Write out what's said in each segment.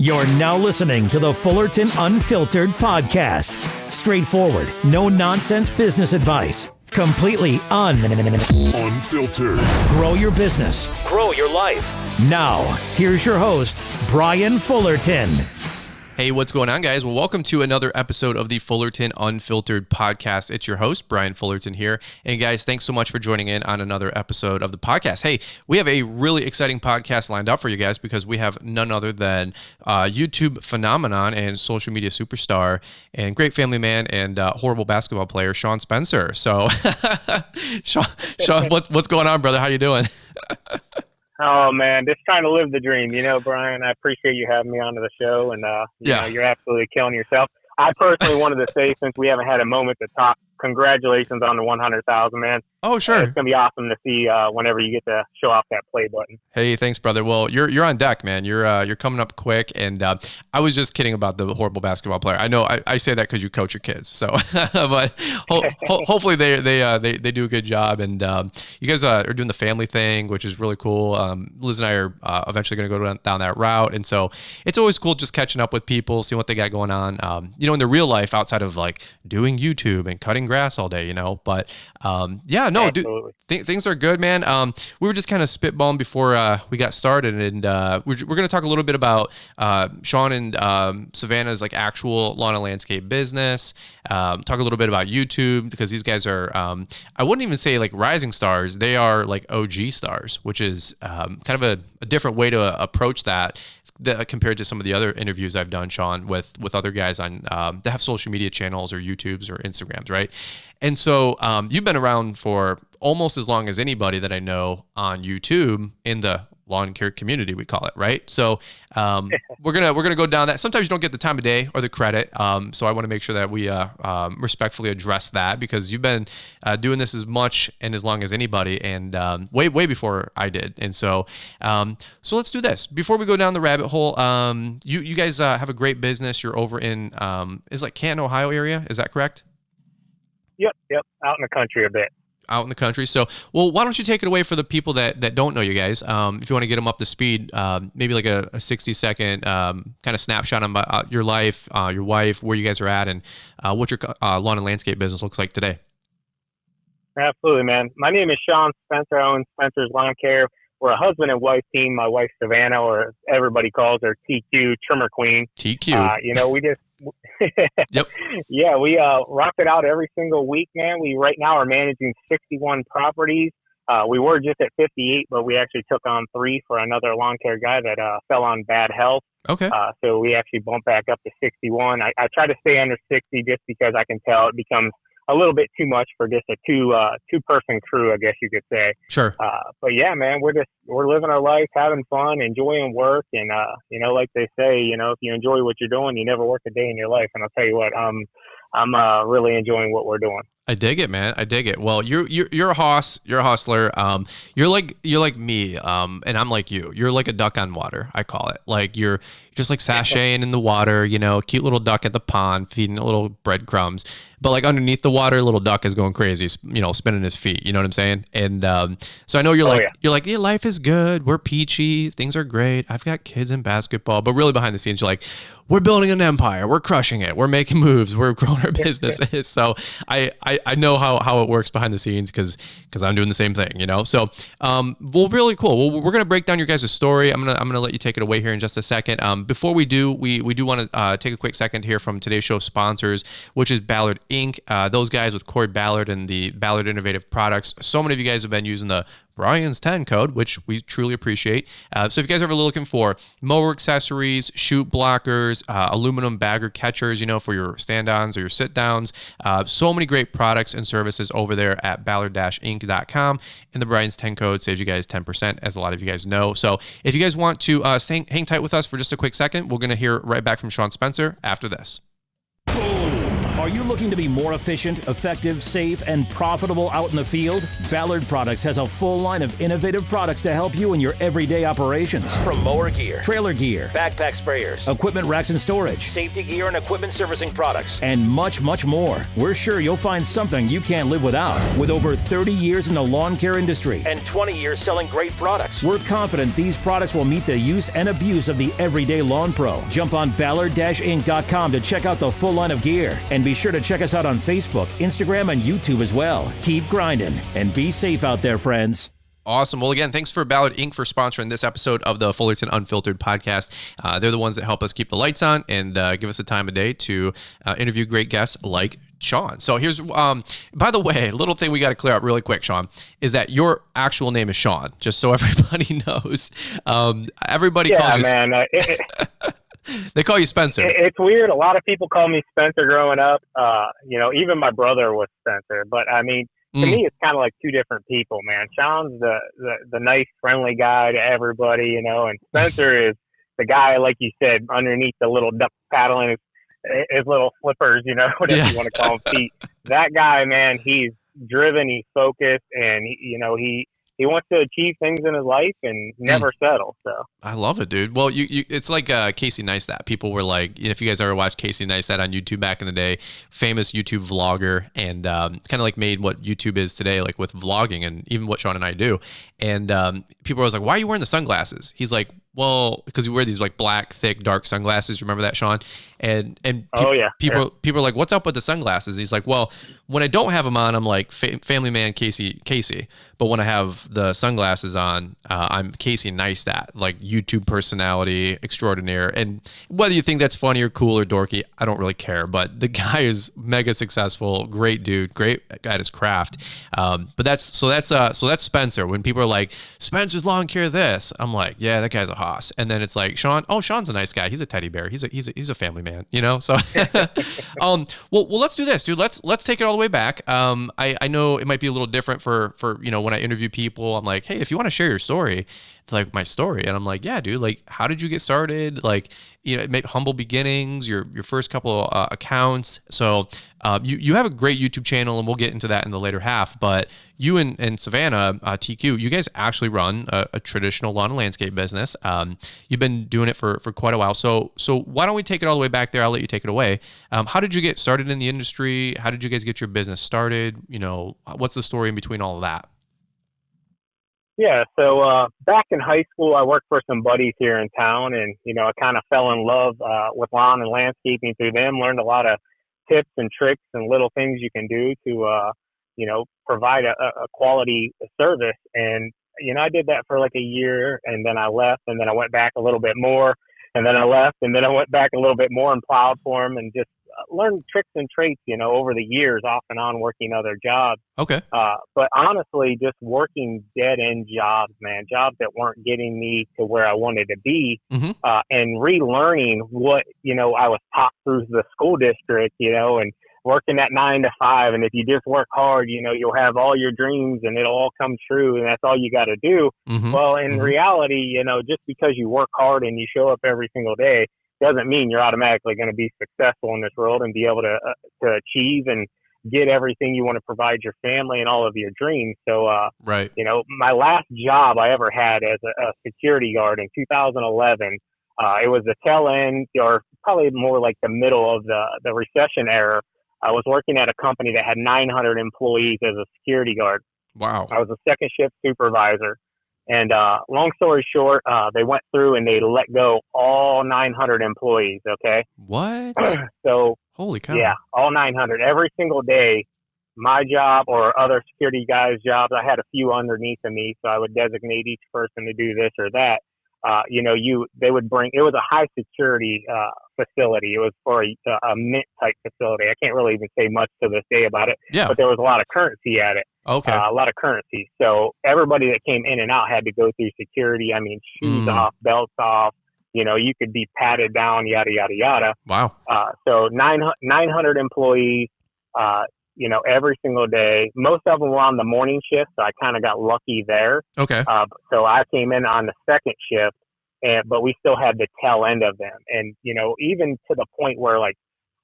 You're now listening to the Fullerton Unfiltered podcast. Straightforward, no nonsense business advice. Completely unfiltered. Grow your business. Grow your life. Now, here's your host, Brian Fullerton. Hey, what's going on, guys? Well, welcome to another episode of the Fullerton Unfiltered podcast. It's your host, Brian Fullerton here. And guys, thanks so much for joining in on another episode of the podcast. Hey, we have a really exciting podcast lined up for you guys because we have none other than YouTube phenomenon and social media superstar and great family man and horrible basketball player, Shawn Spencer. So, Shawn, what's going on, brother? How you doing? Oh, man, just trying to live the dream. You know, Brian, I appreciate you having me onto the show, and you know, you're absolutely killing yourself. I personally wanted to say, since we haven't had a moment to talk, congratulations on the 100,000, man. Oh, sure. It's going to be awesome to see whenever you get to show off that play button. Hey, thanks, brother. Well, you're on deck, man. You're coming up quick, and I was just kidding about the horrible basketball player. I know I say that because you coach your kids, so but hopefully they do a good job, and you guys are doing the family thing, which is really cool. Liz and I are eventually going to go down that route, and so it's always cool just catching up with people, seeing what they got going on. You know, in their real life outside of like doing YouTube and cutting grass all day, you know, but yeah, no, dude, things are good, man. We were just kind of spitballing before we got started, and we're going to talk a little bit about Shawn and Savannah's like actual lawn and landscape business. Talk a little bit about YouTube because these guys are, I wouldn't even say like rising stars. They are like OG stars, which is kind of a different way to approach that compared to some of the other interviews I've done, Shawn, with other guys on that have social media channels or YouTubes or Instagrams, right? And so you've been around for almost as long as anybody that I know on YouTube in the lawn care community, we call it, right? So we're gonna go down that. Sometimes you don't get the time of day or the credit, so I want to make sure that we respectfully address that because you've been doing this as much and as long as anybody, and way before I did. And so so let's do this before we go down the rabbit hole. You guys have a great business. You're over in is like Canton, Ohio area. Is that correct? Yep. Out in the country a bit. Out in the country. So, well, why don't you take it away for the people that don't know you guys? If you want to get them up to speed, maybe like a 60-second kind of snapshot on your life, your wife, where you guys are at, and what your lawn and landscape business looks like today. Absolutely, man. My name is Shawn Spencer. I own Spencer's Lawn Care. We're a husband and wife team. My wife, Savannah, or everybody calls her TQ, Trimmer Queen. TQ. You know, we just... Yep. Yeah, we rock it out every single week, man. We right now are managing 61 properties. We were just at 58, but we actually took on 3 for another lawn care guy that fell on bad health. Okay. So we actually bumped back up to 61. I try to stay under 60 just because I can tell it becomes a little bit too much for just a two-person crew, I guess you could say. Sure. But yeah, man, we're living our life, having fun, enjoying work, and you know, like they say, you know, if you enjoy what you're doing, you never work a day in your life. And I'll tell you what, I'm really enjoying what we're doing. I dig it, man. I dig it. Well, you're a hoss. You're a hustler. You're like me. And I'm like you. You're like a duck on water, I call it. Like you're just like sashaying in the water, you know, cute little duck at the pond, feeding little breadcrumbs. But like underneath the water, little duck is going crazy, you know, spinning his feet. You know what I'm saying? And so I know you're like, yeah, life is good. We're peachy. Things are great. I've got kids in basketball. But really behind the scenes, you're like, we're building an empire. We're crushing it. We're making moves. We're growing our businesses. So I know how it works behind the scenes because I'm doing the same thing, you know? So, well, really cool. Well, we're going to break down your guys' story. I'm going to let you take it away here in just a second. Before we do, we do want to take a quick second here from today's show sponsors, which is Ballard Inc. Those guys with Corey Ballard and the Ballard Innovative Products. So many of you guys have been using the Brian's 10 code, which we truly appreciate. So if you guys are ever looking for mower accessories, chute blockers, aluminum bagger catchers, you know, for your stand-ons or your sit-downs, so many great products and services over there at ballard-inc.com. And the Brian's 10 code saves you guys 10%, as a lot of you guys know. So if you guys want to hang tight with us for just a quick second, we're going to hear right back from Shawn Spencer after this. Boom. Are you looking to be more efficient, effective, safe, and profitable out in the field? Ballard Products has a full line of innovative products to help you in your everyday operations. From mower gear, trailer gear, backpack sprayers, equipment racks and storage, safety gear and equipment servicing products, and much, much more. We're sure you'll find something you can't live without. With over 30 years in the lawn care industry and 20 years selling great products, we're confident these products will meet the use and abuse of the everyday lawn pro. Jump on Ballard-Inc.com to check out the full line of gear. And be sure to check us out on Facebook, Instagram, and YouTube as well. Keep grinding and be safe out there, friends. Awesome. Well, again, thanks for Ballard Inc. for sponsoring this episode of the Fullerton Unfiltered podcast. They're the ones that help us keep the lights on and give us the time of day to interview great guests like Shawn. So here's, by the way, a little thing we got to clear up really quick, Shawn, is that your actual name is Shawn, just so everybody knows. Everybody calls you... Yeah, man. They call you Spencer. It's weird. A lot of people call me Spencer growing up. Even my brother was Spencer. But, I mean, to me, it's kind of like two different people, man. Shawn's the nice, friendly guy to everybody, and Spencer is the guy, like you said, underneath the little duck paddling his little flippers, whatever you want to call them, feet. That guy, man, he's driven, he's focused, and, he wants to achieve things in his life and never settle. So I love it, dude. Well, you it's like Casey Neistat. People were like, if you guys ever watched Casey Neistat on YouTube back in the day, famous YouTube vlogger, and kind of like made what YouTube is today, like with vlogging and even what Shawn and I do. And people were always like, why are you wearing the sunglasses? He's like, well, because we wear these like black, thick, dark sunglasses. Remember that, Shawn? And people are like, what's up with the sunglasses? He's like, well, when I don't have them on, I'm like family man Casey. But when I have the sunglasses on, I'm Casey Neistat, like YouTube personality extraordinaire. And whether you think that's funny or cool or dorky, I don't really care. But the guy is mega successful, great dude, great at his craft. But that's Spencer. When people are like, Spencer's lawn care this, I'm like, yeah, that guy's a hoss. And then it's like Shawn. Oh, Shawn's a nice guy. He's a teddy bear. He's a family man. So well, let's do this, dude. Let's take it all the way back. I know it might be a little different for when I interview people. I'm like, hey, if you want to share your story, it's like my story, and I'm like, yeah, dude, like, how did you get started? Like, make humble beginnings, your first couple accounts. So you have a great YouTube channel, and we'll get into that in the later half. But you and Savannah, TQ, you guys actually run a traditional lawn and landscape business. You've been doing it for quite a while. So why don't we take it all the way back there? I'll let you take it away. How did you get started in the industry? How did you guys get your business started? What's the story in between all of that? Yeah, so back in high school, I worked for some buddies here in town, and, I kind of fell in love with lawn and landscaping through them, learned a lot of tips and tricks and little things you can do to, provide a quality service. And, I did that for like a year, and then I left, and then I went back a little bit more, and then I left, and then I went back a little bit more and plowed for them and just learned tricks and traits, over the years, off and on, working other jobs. Okay. But honestly, just working dead-end jobs, man, jobs that weren't getting me to where I wanted to be, and relearning what, I was taught through the school district, and working at 9 to 5. And if you just work hard, you'll have all your dreams and it'll all come true. And that's all you got to do. Well, in reality, just because you work hard and you show up every single day doesn't mean you're automatically going to be successful in this world and be able to achieve and get everything you want to provide your family and all of your dreams. So, right. My last job I ever had as a security guard in 2011, it was the tail end, or probably more like the middle of the recession era. I was working at a company that had 900 employees as a security guard. Wow. I was a second shift supervisor. And long story short, they went through and they let go all 900 employees, okay? What? So, holy cow. Yeah, all 900. Every single day, my job or other security guys' jobs, I had a few underneath of me, so I would designate each person to do this or that. They would bring, it was a high security facility. It was for a mint type facility. I can't really even say much to this day about it, but there was a lot of currency at it. Okay. A lot of currency. So everybody that came in and out had to go through security. I mean, shoes off, belts off, you could be patted down, yada, yada, yada. Wow. So 900 employees, every single day. Most of them were on the morning shift, so I kind of got lucky there. Okay. So I came in on the second shift, but we still had the tail end of them. And, even to the point where, like,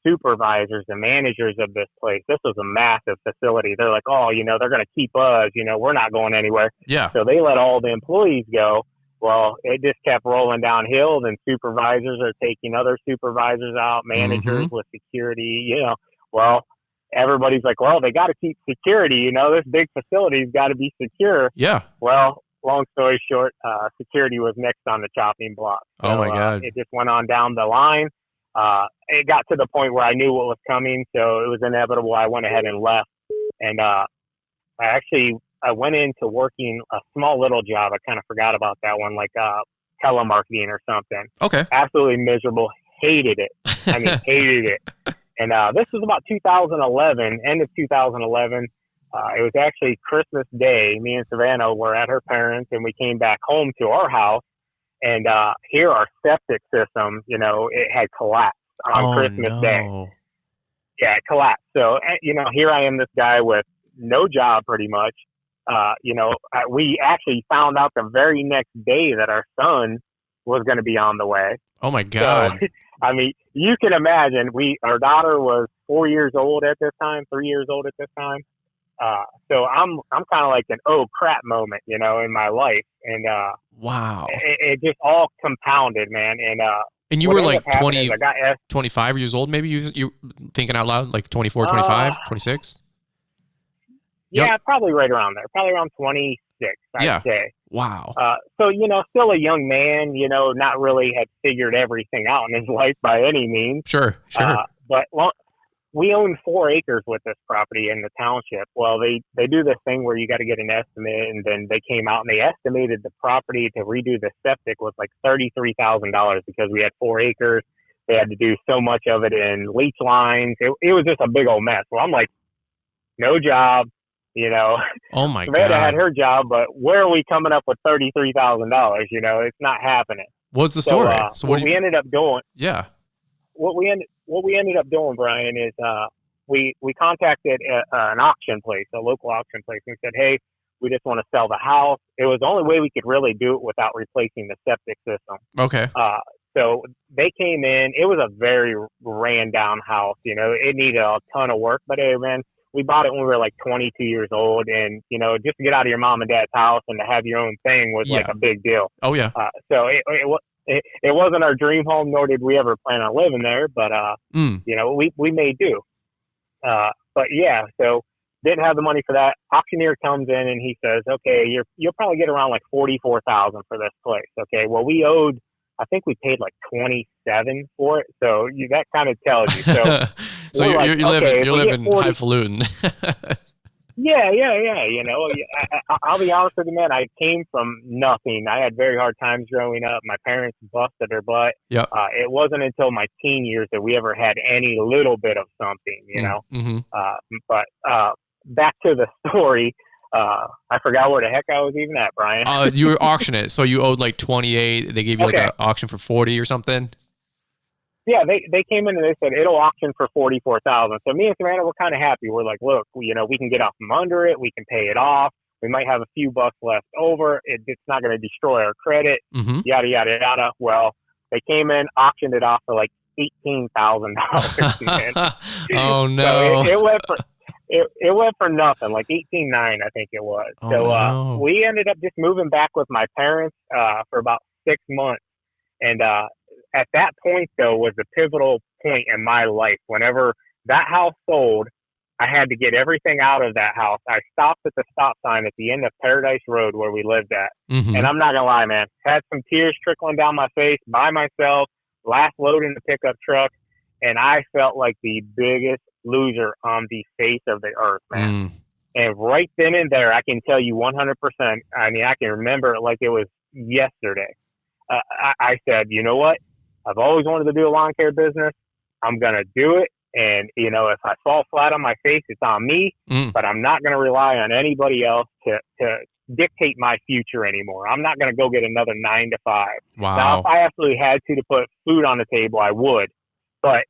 supervisors and managers of this place. This was a massive facility. They're like, oh, they're going to keep us, we're not going anywhere. Yeah. So they let all the employees go. Well, it just kept rolling downhill. Then supervisors are taking other supervisors out, managers with security, Well, everybody's like, well, they got to keep security. This big facility's got to be secure. Yeah. Well, long story short, security was next on the chopping block. So, oh my God. It just went on down the line. It got to the point where I knew what was coming, so it was inevitable. I went ahead and left. And I went into working a small little job. I kind of forgot about that one, like telemarketing or something. Okay. Absolutely miserable. Hated it. I mean, hated it. And this was about 2011, end of 2011. It was actually Christmas Day. Me and Savannah were at her parents', and we came back home to our house. And here our septic system, it had collapsed on Christmas Day. Yeah, it collapsed. So, here I am, this guy with no job pretty much. We actually found out the very next day that our son was going to be on the way. Oh my God. So, I mean, you can imagine our daughter was 4 years old at this time, 3 years old at this time. So I'm kind of like an oh crap moment, in my life. And wow, it just all compounded, man. And you were like 25 years old, maybe you thinking out loud, like 24, 25, 26? Yeah, yep. Probably right around there. Probably around 26, I'd say. Wow. So, still a young man, not really had figured everything out in his life by any means. Sure. But we own 4 acres with this property in the township. Well, they do this thing where you got to get an estimate, and then they came out and they estimated the property to redo the septic was like $33,000 because we had 4 acres. They had to do so much of it in leach lines. It was just a big old mess. Well, I'm like, no job. Oh my God. Savannah had her job, but where are we coming up with $33,000? It's not happening. What's the story? So what we ended up doing? Yeah. What we ended up doing, Brian, is we contacted an auction place, a local auction place, and said, hey, we just want to sell the house. It was the only way we could really do it without replacing the septic system. Okay. So they came in. It was a very ran down house. It needed a ton of work, but hey, man. We bought it when we were like 22 years old, and just to get out of your mom and dad's house and to have your own thing was like a big deal. Oh yeah. So it wasn't our dream home, nor did we ever plan on living there. But we made do. But yeah, so didn't have the money for that. Auctioneer comes in and he says, "Okay, you'll probably get around like $44,000 for this place." Okay, well we owed. I think we paid like $27,000 for it. So that kind of tells you. So. So you're living highfalutin. Yeah. I'll be honest with you, man. I came from nothing. I had very hard times growing up. My parents busted their butt. Yep. It wasn't until my teen years that we ever had any little bit of something, Mm-hmm. But back to the story. I forgot where the heck I was even at, Brian. You were auctioning it. So you owed like 28. They gave you like an auction for 40 or something. Yeah, they came in and they said it'll auction for $44,000. So me and Savannah were kind of happy. We're like, look, we can get out from under it. We can pay it off. We might have a few bucks left over. It's not going to destroy our credit. Mm-hmm. Yada yada yada. Well, they came in, auctioned it off for like $18,000. Oh no! So it went for nothing, like $18,900, I think it was. Oh, so no. we ended up just moving back with my parents for about 6 months, and at that point, though, was the pivotal point in my life. Whenever that house sold, I had to get everything out of that house. I stopped at the stop sign at the end of Paradise Road where we lived at. Mm-hmm. And I'm not going to lie, man. Had some tears trickling down my face by myself, last load in the pickup truck, and I felt like the biggest loser on the face of the earth, man. And right then and there, I can tell you 100%. I mean, I can remember it like it was yesterday. I said, you know what? I've always wanted to do a lawn care business. I'm going to do it. And, if I fall flat on my face, it's on me. But I'm not going to rely on anybody else to dictate my future anymore. I'm not going to go get another 9 to 5. Wow. Now, if I absolutely had to put food on the table, I would. But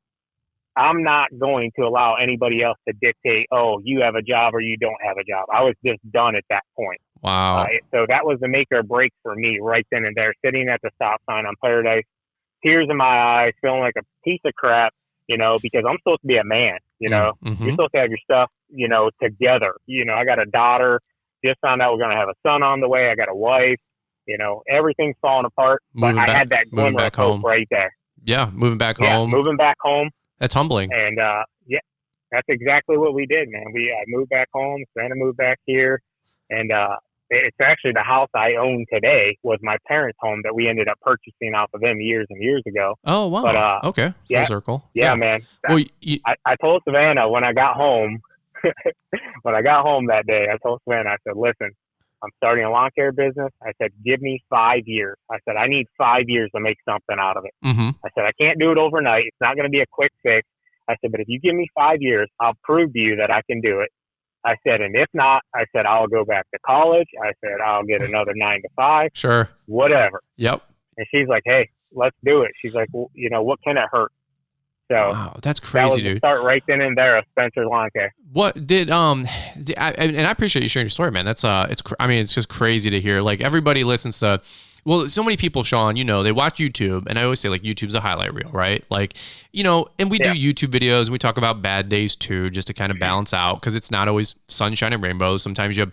I'm not going to allow anybody else to dictate, oh, you have a job or you don't have a job. I was just done at that point. Wow. So that was the make or break for me right then and there, sitting at the stop sign on Paradise. Tears in my eyes, feeling like a piece of crap. because I'm supposed to be a man, Mm-hmm. you're supposed to have your stuff, together. I got a daughter, just found out we're going to have a son on the way. I got a wife, everything's falling apart, but I had that glimmer of hope right there. Yeah. Moving back home. Moving back home. That's humbling. And, that's exactly what we did, man. I moved back home, Savannah moved back here, and it's actually the house I own today was my parents' home that we ended up purchasing off of them years and years ago. Oh, wow. But, okay. Full circle. Yeah, man. Well, I told Savannah when I got home, that day, I told Savannah, I said, listen, I'm starting a lawn care business. I said, give me 5 years. I said, I need 5 years to make something out of it. Mm-hmm. I said, I can't do it overnight. It's not going to be a quick fix. I said, but if you give me 5 years, I'll prove to you that I can do it. I said, and if not, I said, I'll go back to college. I said, I'll get another 9 to 5. Sure. Whatever. Yep. And she's like, hey, let's do it. She's like, well, what can it hurt? So wow, that's crazy, that was dude. The start right then and there of Spencer's Lawn Care. What did and I appreciate you sharing your story, man. That's it's just crazy to hear. Like everybody listens to. Well, so many people, Shawn, they watch YouTube, and I always say, like, YouTube's a highlight reel, right? Like, and we do YouTube videos, and we talk about bad days, too, just to kind of balance out, because it's not always sunshine and rainbows. Sometimes you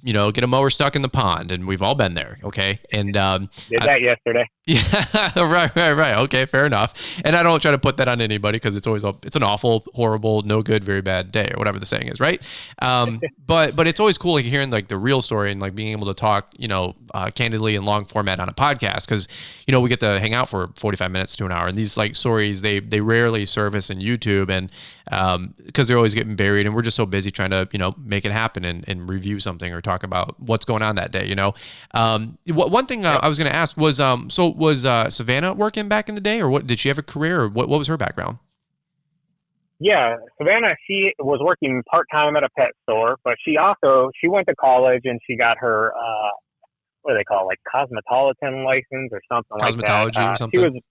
get a mower stuck in the pond, and we've all been there, okay? And did that yesterday. Yeah, right. Okay, fair enough. And I don't try to put that on anybody, because it's an awful, horrible, no good, very bad day, or whatever the saying is, right? But it's always cool, like, hearing, like, the real story and, like, being able to talk, candidly and long format on a podcast, because we get to hang out for 45 minutes to an hour, and these like stories they rarely surface in YouTube, and because they're always getting buried, and we're just so busy trying to make it happen and review something or talk about what's going on that day. One thing I was going to ask was was Savannah working back in the day, or what did she have a career, or what was her background? Yeah, Savannah, she was working part-time at a pet store, but she went to college and she got her what do they call it, like cosmetology license or something like that. Cosmetology or something?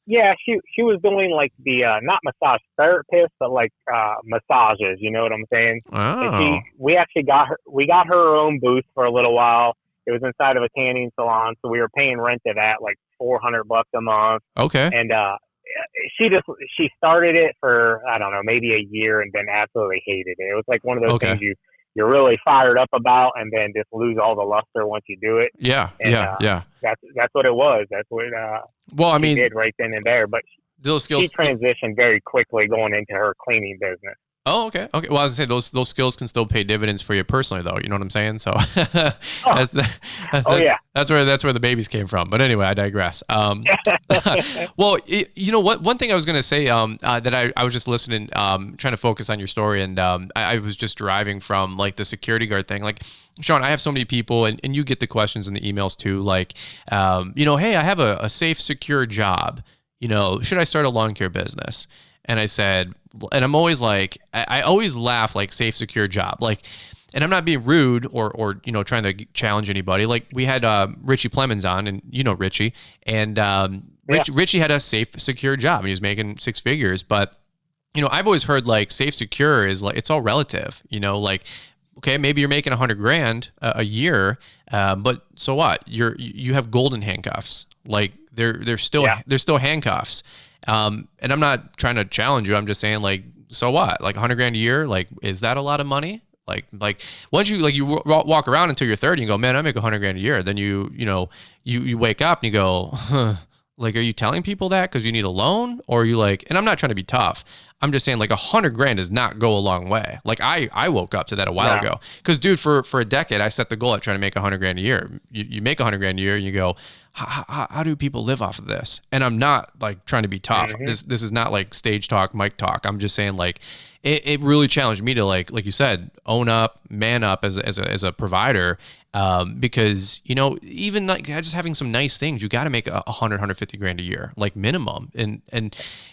Yeah, she was doing like the not massage therapist, but like massages. You know what I'm saying? Oh. We got her own booth for a little while. It was inside of a tanning salon, so we were paying rent to that, like $400 a month. Okay. And she started it for, I don't know, maybe a year, and then absolutely hated it. It was like one of those things you're really fired up about, and then just lose all the luster once you do it. Yeah, and, yeah. That's what it was. That's what she did right then and there. But those skills, she transitioned very quickly going into her cleaning business. Oh, okay. Well, I was gonna say those skills can still pay dividends for you personally, though. You know what I'm saying? So, that's where the babies came from. But anyway, I digress. Well, one thing I was gonna say that I was just listening, trying to focus on your story, and I was just driving from like the security guard thing. Like, Shawn, I have so many people, and you get the questions in the emails too. Like, hey, I have a safe, secure job. Should I start a lawn care business? And I said, and I'm always like, I always laugh, like, safe, secure job. Like, and I'm not being rude or trying to challenge anybody. Like, we had Richie Plemons on, and Richie. And Richie had a safe, secure job, and he was making 6 figures. But, I've always heard, like, safe, secure is, like, it's all relative. Like, okay, maybe you're making $100,000 a year, but so what? You have golden handcuffs. Like, they're still handcuffs. And I'm not trying to challenge you. I'm just saying, like, so what? Like $100,000 a year? Like, is that a lot of money? Like once you walk around until you're 30 and go, man, I make $100,000 a year. Then you wake up and you go, huh, like, are you telling people that because you need a loan, or are you like? And I'm not trying to be tough. I'm just saying, like, $100,000 does not go a long way. Like, I woke up to that a while ago. Because, dude, for a decade, I set the goal at trying to make $100,000 a year. You make $100,000 a year, and you go, how do people live off of this? And I'm not, like, trying to be tough. Mm-hmm. This is not like stage talk, mic talk. I'm just saying, like, it really challenged me to, like you said, own up, man up as a provider. Because, even like just having some nice things, you got to make $150,000 a year, like minimum. And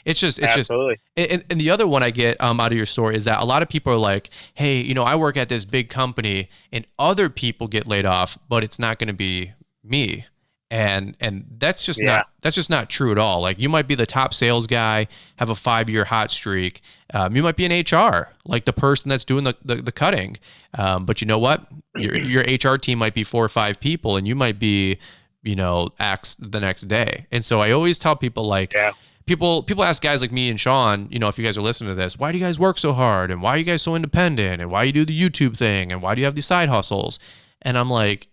it's Absolutely. And the other one I get out of your story is that a lot of people are like, hey, I work at this big company and other people get laid off, but it's not going to be me. And that's just not true at all. Like, you might be the top sales guy, have a 5-year hot streak. You might be an HR, like the person that's doing the cutting. But you know what? Your HR team might be 4 or 5 people, and you might be, axed the next day. And so I always tell people, like, people ask guys like me and Shawn, if you guys are listening to this, why do you guys work so hard? And why are you guys so independent? And why you do the YouTube thing? And why do you have these side hustles? And I'm like,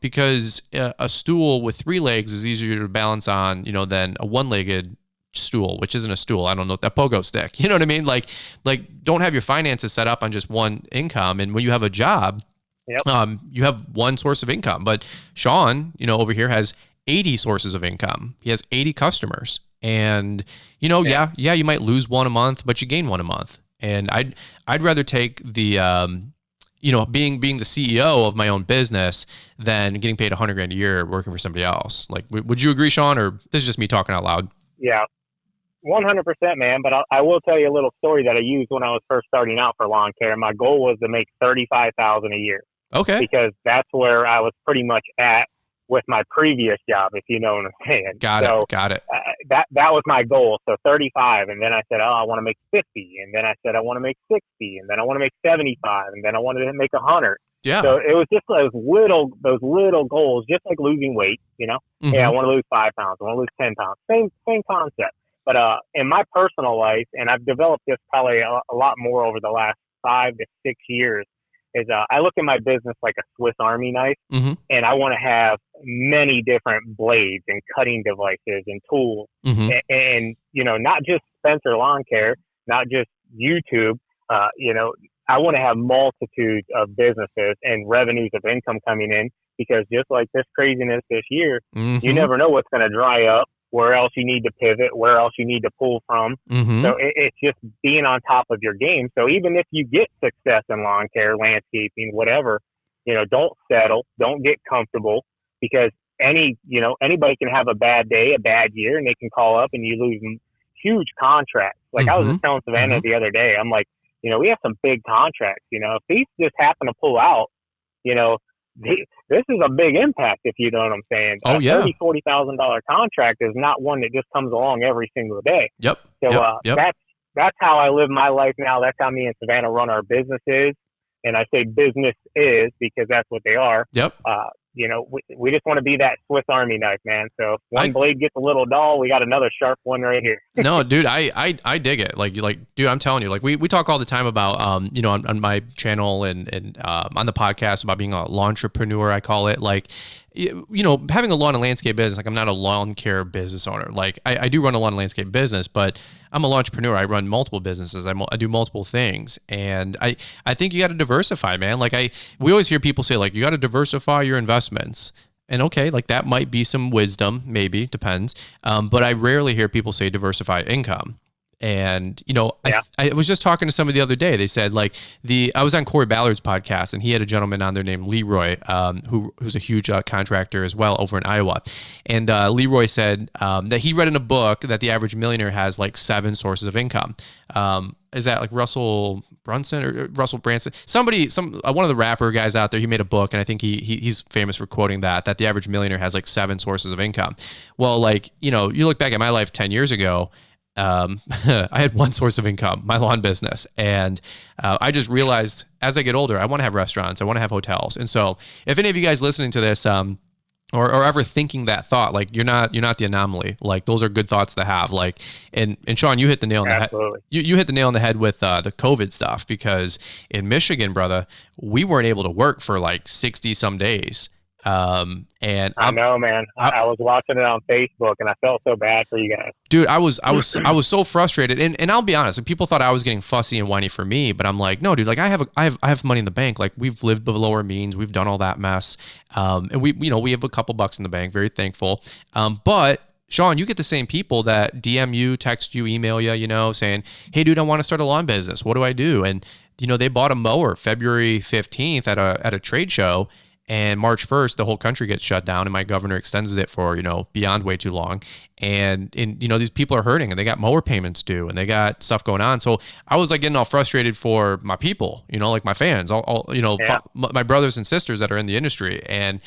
because a stool with 3 legs is easier to balance on, than a one-legged stool, which isn't a stool. I don't know, that pogo stick. You know what I mean? Like don't have your finances set up on just one income. And when you have a job, yep. You have one source of income. But Shawn, over here has 80 sources of income. He has 80 customers. And, yeah, you might lose one a month, but you gain one a month. And I'd rather take the, being the CEO of my own business than getting paid $100,000 a year working for somebody else. Like, would you agree, Shawn, or this is just me talking out loud? Yeah, 100%, man. But I will tell you a little story that I used when I was first starting out for lawn care. My goal was to make $35,000 a year. Okay. Because that's where I was pretty much at with my previous job, if you know what I'm saying. Got it. That was my goal. So 35, and then I said, I want to make 50, and then I said I want to make 60, and then I want to make 75, and then I wanted to make 100. Yeah. So it was just those little goals, just like losing weight. Mm-hmm. Hey, I want to lose 5 pounds, I want to lose 10 pounds. Same concept. But in my personal life, and I've developed this probably a lot more over the last 5 to 6 years, is I look at my business like a Swiss Army knife, mm-hmm. and I want to have many different blades and cutting devices and tools, mm-hmm. and not just Spencer Lawn Care, not just YouTube. I want to have multitudes of businesses and revenues of income coming in, because just like this craziness this year, mm-hmm. you never know what's going to dry up, where else you need to pivot, where else you need to pull from. Mm-hmm. So it's just being on top of your game. So even if you get success in lawn care, landscaping, whatever, don't settle, don't get comfortable, because anybody can have a bad day, a bad year, and they can call up and you lose huge contracts. Like mm-hmm. I was just telling Savannah mm-hmm. the other day, I'm like, we have some big contracts. If these just happen to pull out, this is a big impact, if you know what I'm saying. Oh, yeah. $30,000-$40,000 contract is not one that just comes along every single day. Yep. So yep. That's how I live my life now. That's how me and Savannah run our businesses. And I say business is because that's what they are. Yep. We just want to be that Swiss Army knife, man. So if one blade gets a little dull, we got another sharp one right here. No, dude, I dig it. Like, dude, I'm telling you, like we talk all the time about, on my channel and on the podcast about being a lawntrepreneur, I call it. Like, having a lawn and landscape business, like I'm not a lawn care business owner. Like I do run a lawn and landscape business, but I'm a lawntrepreneur. I run multiple businesses. I do multiple things. And I think you got to diversify, man. Like we always hear people say, like, you got to diversify your investments. And okay, like that might be some wisdom, maybe, depends. But I rarely hear people say diversify income. And, I was just talking to somebody the other day. They said, like, I was on Corey Ballard's podcast, and he had a gentleman on there named Leroy, who's a huge contractor as well over in Iowa. And Leroy said that he read in a book that the average millionaire has like 7 sources of income. Is that like Russell Brunson or Russell Branson? One of the rapper guys out there, he made a book, and I think he's famous for quoting that the average millionaire has like 7 sources of income. Well, like, you look back at my life 10 years ago, I had one source of income, my lawn business. And I just realized as I get older, I want to have restaurants, I want to have hotels. And so if any of you guys listening to this, or ever thinking that thought, like you're not the anomaly. Like those are good thoughts to have. Like, and Shawn, you hit the nail on the head. You hit the nail on the head with the COVID stuff, because in Michigan, brother, we weren't able to work for like 60 some days. And I know, man. I was watching it on Facebook, and I felt so bad for you guys. Dude, I was so frustrated, and I'll be honest. People thought I was getting fussy and whiny for me, but I'm like, no, dude. Like I have money in the bank. Like we've lived below our means. We've done all that mess, and we have a couple bucks in the bank. Very thankful. But Shawn, you get the same people that DM you, text you, email you, saying, hey, dude, I want to start a lawn business. What do I do? And they bought a mower February 15th at a trade show. And March 1st, the whole country gets shut down, and my governor extends it for, beyond way too long. And these people are hurting, and they got mower payments due, and they got stuff going on. So I was like getting all frustrated for my people, like my fans, my brothers and sisters that are in the industry. And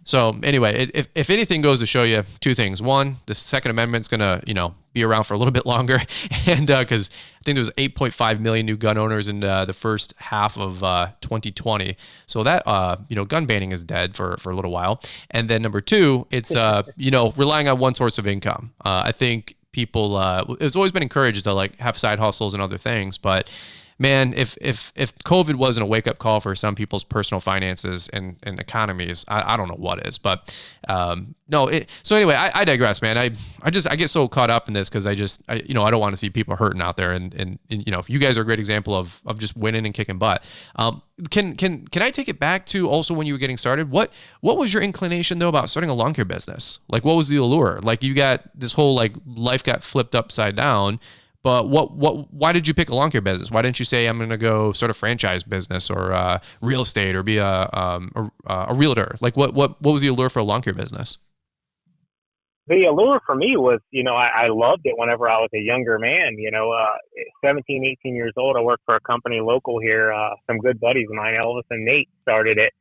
so anyway, if anything goes to show you 2 things. One, the Second Amendment's going to, be around for a little bit longer. And because I think there was 8.5 million new gun owners in the first half of 2020. So that, gun banning is dead for a little while. And then number 2, it's, relying on one source of income. I think people, it's always been encouraged to like have side hustles and other things, but man, if COVID wasn't a wake up call for some people's personal finances and economies, I don't know what is. But no. So anyway, I digress, man. I get so caught up in this because I don't want to see people hurting out there. And if you guys are a great example of just winning and kicking butt. Can I take it back to also when you were getting started? What was your inclination though about starting a lawn care business? Like, what was the allure? Like, you got this whole like life got flipped upside down. But why did you pick a lawn care business? Why didn't you say I'm going to go start a franchise business or real estate or be a realtor? Like what was the allure for a lawn care business? The allure for me was, I loved it whenever I was a younger man, 17, 18 years old. I worked for a company local here. Some good buddies of mine, Elvis and Nate, started it.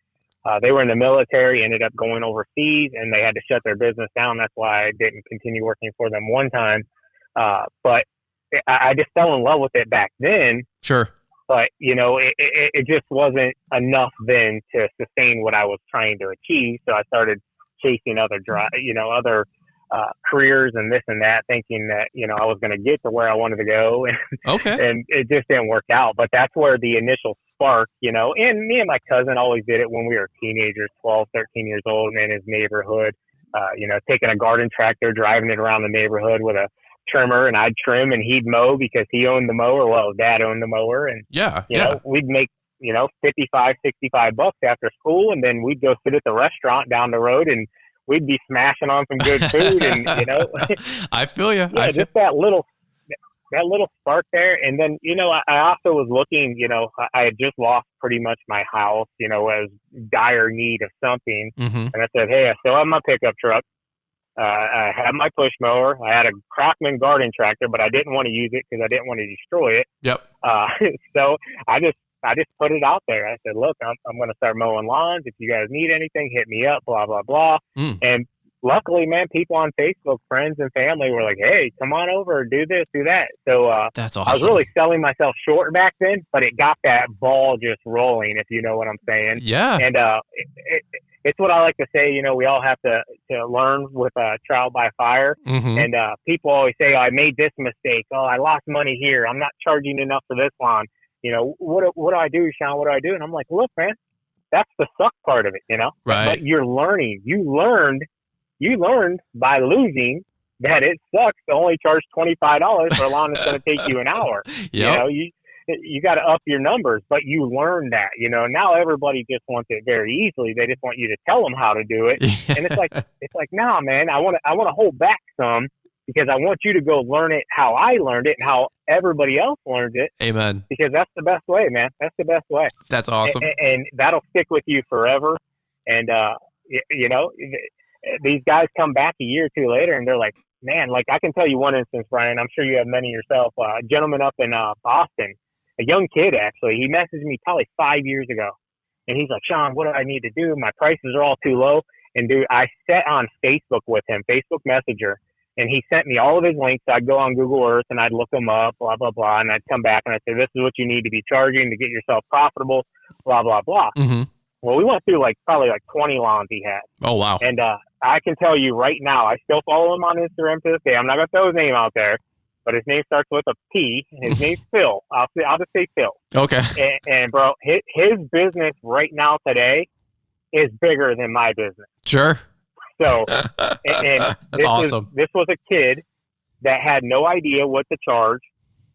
They were in the military, ended up going overseas, and they had to shut their business down. That's why I didn't continue working for them one time. But I just fell in love with it back then. Sure. But, it just wasn't enough then to sustain what I was trying to achieve. So I started chasing other careers and this and that, thinking that, I was going to get to where I wanted to go. And, okay. And it just didn't work out. But that's where the initial spark, and me and my cousin always did it when we were teenagers, 12, 13 years old, in his neighborhood, taking a garden tractor, driving it around the neighborhood with a trimmer, and I'd trim and he'd mow because he owned the mower. Well, Dad owned the mower, and we'd make $55, $65 after school, and then we'd go sit at the restaurant down the road, and we'd be smashing on some good food, and I feel you. Yeah, just that little spark there, and then I also was looking. I had just lost pretty much my house. I was dire need of something, and I said, hey, I still have my pickup truck. I had my push mower. I had a Craftsman garden tractor, but I didn't want to use it because I didn't want to destroy it. Yep. So I just put it out there. I said, look, I'm going to start mowing lawns. If you guys need anything, hit me up, blah, blah, blah. And luckily, man, people on Facebook, friends and family were like, hey, come on over, do this, do that. So that's awesome. I was really selling myself short back then, but it got that ball just rolling, if you know what I'm saying. Yeah. And it's what I like to say, we all have to learn with trial by fire. And people always say, oh, I made this mistake. Oh, I lost money here. I'm not charging enough for this lawn. What do I do, Shawn? What do I do? And I'm like, look, man, that's the suck part of it, Right. But you're learning. You learned by losing that it sucks to only charge $25 for a lawn that's going to take you an hour. Yep. You got to up your numbers, but you learn that, now everybody just wants it very easily. They just want you to tell them how to do it. And it's like, nah, man, I want to hold back some because I want you to go learn it how I learned it and how everybody else learned it. Amen. Because that's the best way, man. That's the best way. That's awesome. And that'll stick with you forever. And, these guys come back a year or two later and they're like, man, like I can tell you one instance, Brian, I'm sure you have many yourself, a gentleman up in Boston, a young kid, actually, he messaged me probably 5 years ago. And he's like, Shawn, what do I need to do? My prices are all too low. And dude, I sat on Facebook with him, Facebook Messenger, and he sent me all of his links. I'd go on Google Earth and I'd look them up, blah, blah, blah. And I'd come back and I'd say, this is what you need to be charging to get yourself profitable, blah, blah, blah. Well, we went through probably 20 lawns he had. Oh, wow. And I can tell you right now, I still follow him on Instagram to this day. I'm not going to throw his name out there, but his name starts with a P. His name's Phil. I'll just say Phil. Okay. And bro, his business right now today is bigger than my business. Sure. So, and that's awesome. This was a kid that had no idea what to charge.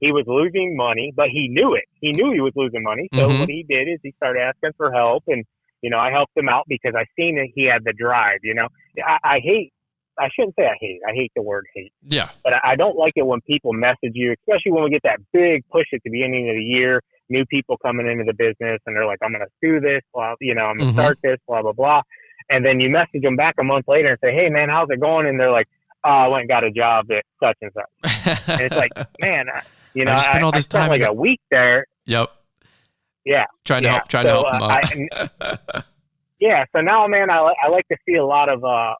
He was losing money, but he knew it. He knew he was losing money. So what he did is he started asking for help, and I helped him out because I seen that he had the drive. I shouldn't say I hate the word hate. Yeah. But I don't like it when people message you, especially when we get that big push at the beginning of the year, new people coming into the business and they're like, I'm going to do this, blah, I'm going to start this, blah, blah, blah. And then you message them back a month later and say, hey man, how's it going? And they're like, oh, I went and got a job at such and such. And it's like, man, I spent all this time a week there. Yep. Yeah. Trying to help them out. Yeah. So now, man, I like to see a lot of, I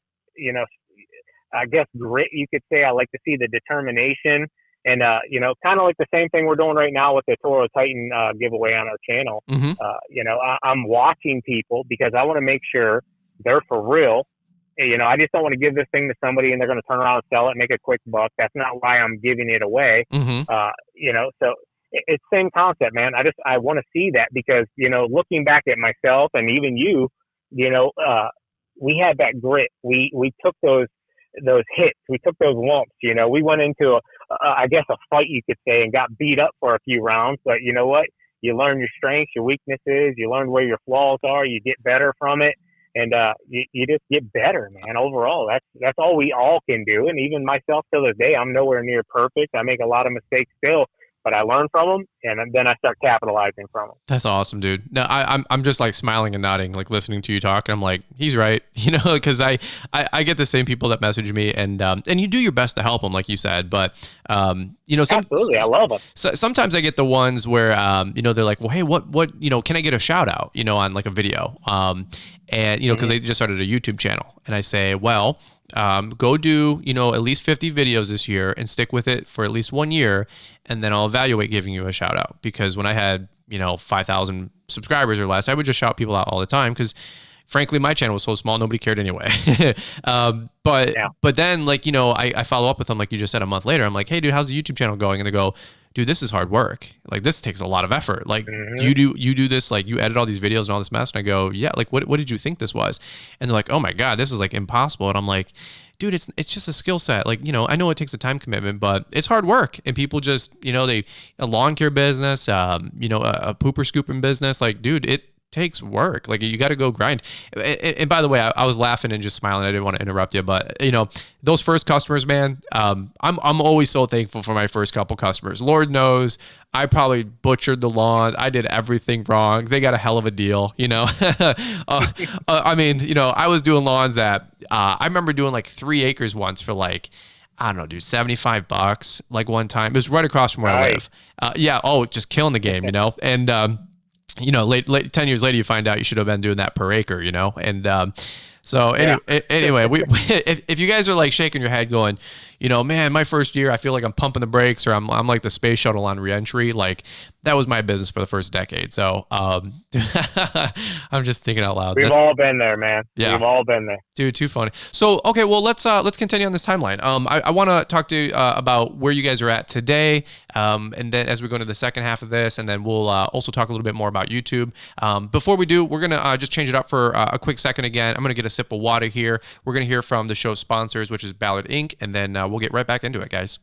guess grit, you could say. I like to see the determination and, kind of like the same thing we're doing right now with the Toro Titan giveaway on our channel. I'm watching people because I want to make sure they're for real I just don't want to give this thing to somebody and they're going to turn around and sell it and make a quick buck. That's not why I'm giving it away. Mm-hmm. So it's same concept, man. I want to see that because, looking back at myself and even you, we had that grit. We took those hits. We took those lumps, we went into I guess a fight, you could say, and got beat up for a few rounds. But you know what? You learn your strengths, your weaknesses, you learn where your flaws are, you get better from it. And you just get better, man. Overall, that's all we all can do. And even myself till this day, I'm nowhere near perfect. I make a lot of mistakes still, but I learn from them, and then I start capitalizing from them. That's awesome, dude. No, I'm just like smiling and nodding, like listening to you talk. And I'm like, he's right, because I get the same people that message me, and you do your best to help them, like you said. But absolutely, I love them. Sometimes I get the ones where they're like, well, hey, what can I get a shout out, on like a video, and because they just started a YouTube channel, and I say, well, go do at least 50 videos this year and stick with it for at least 1 year, and then I'll evaluate giving you a shout out. Because when I had 5,000 subscribers or less, I would just shout people out all the time because frankly my channel was so small nobody cared anyway. But then I follow up with them like you just said a month later. I'm like, hey dude, how's the YouTube channel going? And they go, dude, this is hard work. Like this takes a lot of effort. Like you do this, like you edit all these videos and all this mess. And I go, yeah, like what did you think this was? And they're like, oh my God, this is like impossible. And I'm like, dude, it's just a skill set. Like, I know it takes a time commitment, but it's hard work. And people just, a lawn care business, a pooper scooping business, like, dude, it takes work. Like you got to go grind. And by the way, I was laughing and just smiling. I didn't want to interrupt you, but those first customers, man, I'm always so thankful for my first couple customers. Lord knows I probably butchered the lawn. I did everything wrong. They got a hell of a deal, I was doing lawns that I remember doing like 3 acres once for like, I don't know, dude, $75 like one time. It was right across from where I live. Just killing the game, and 10 years later, you find out you should have been doing that per acre, and anyway, if you guys are like shaking your head going, man, my first year, I feel like I'm pumping the brakes or I'm like the space shuttle on reentry. Like that was my business for the first decade. So, I'm just thinking out loud. We've all been there, man. Yeah. We've all been there. Dude, too funny. So, okay, well, let's continue on this timeline. I want to talk to you about where you guys are at today. And then as we go into the second half of this, and then we'll also talk a little bit more about YouTube. Before we do, we're going to just change it up for a quick second again. I'm going to get a sip of water here. We're going to hear from the show's sponsors, which is Ballard Inc., and then we'll get right back into it, guys.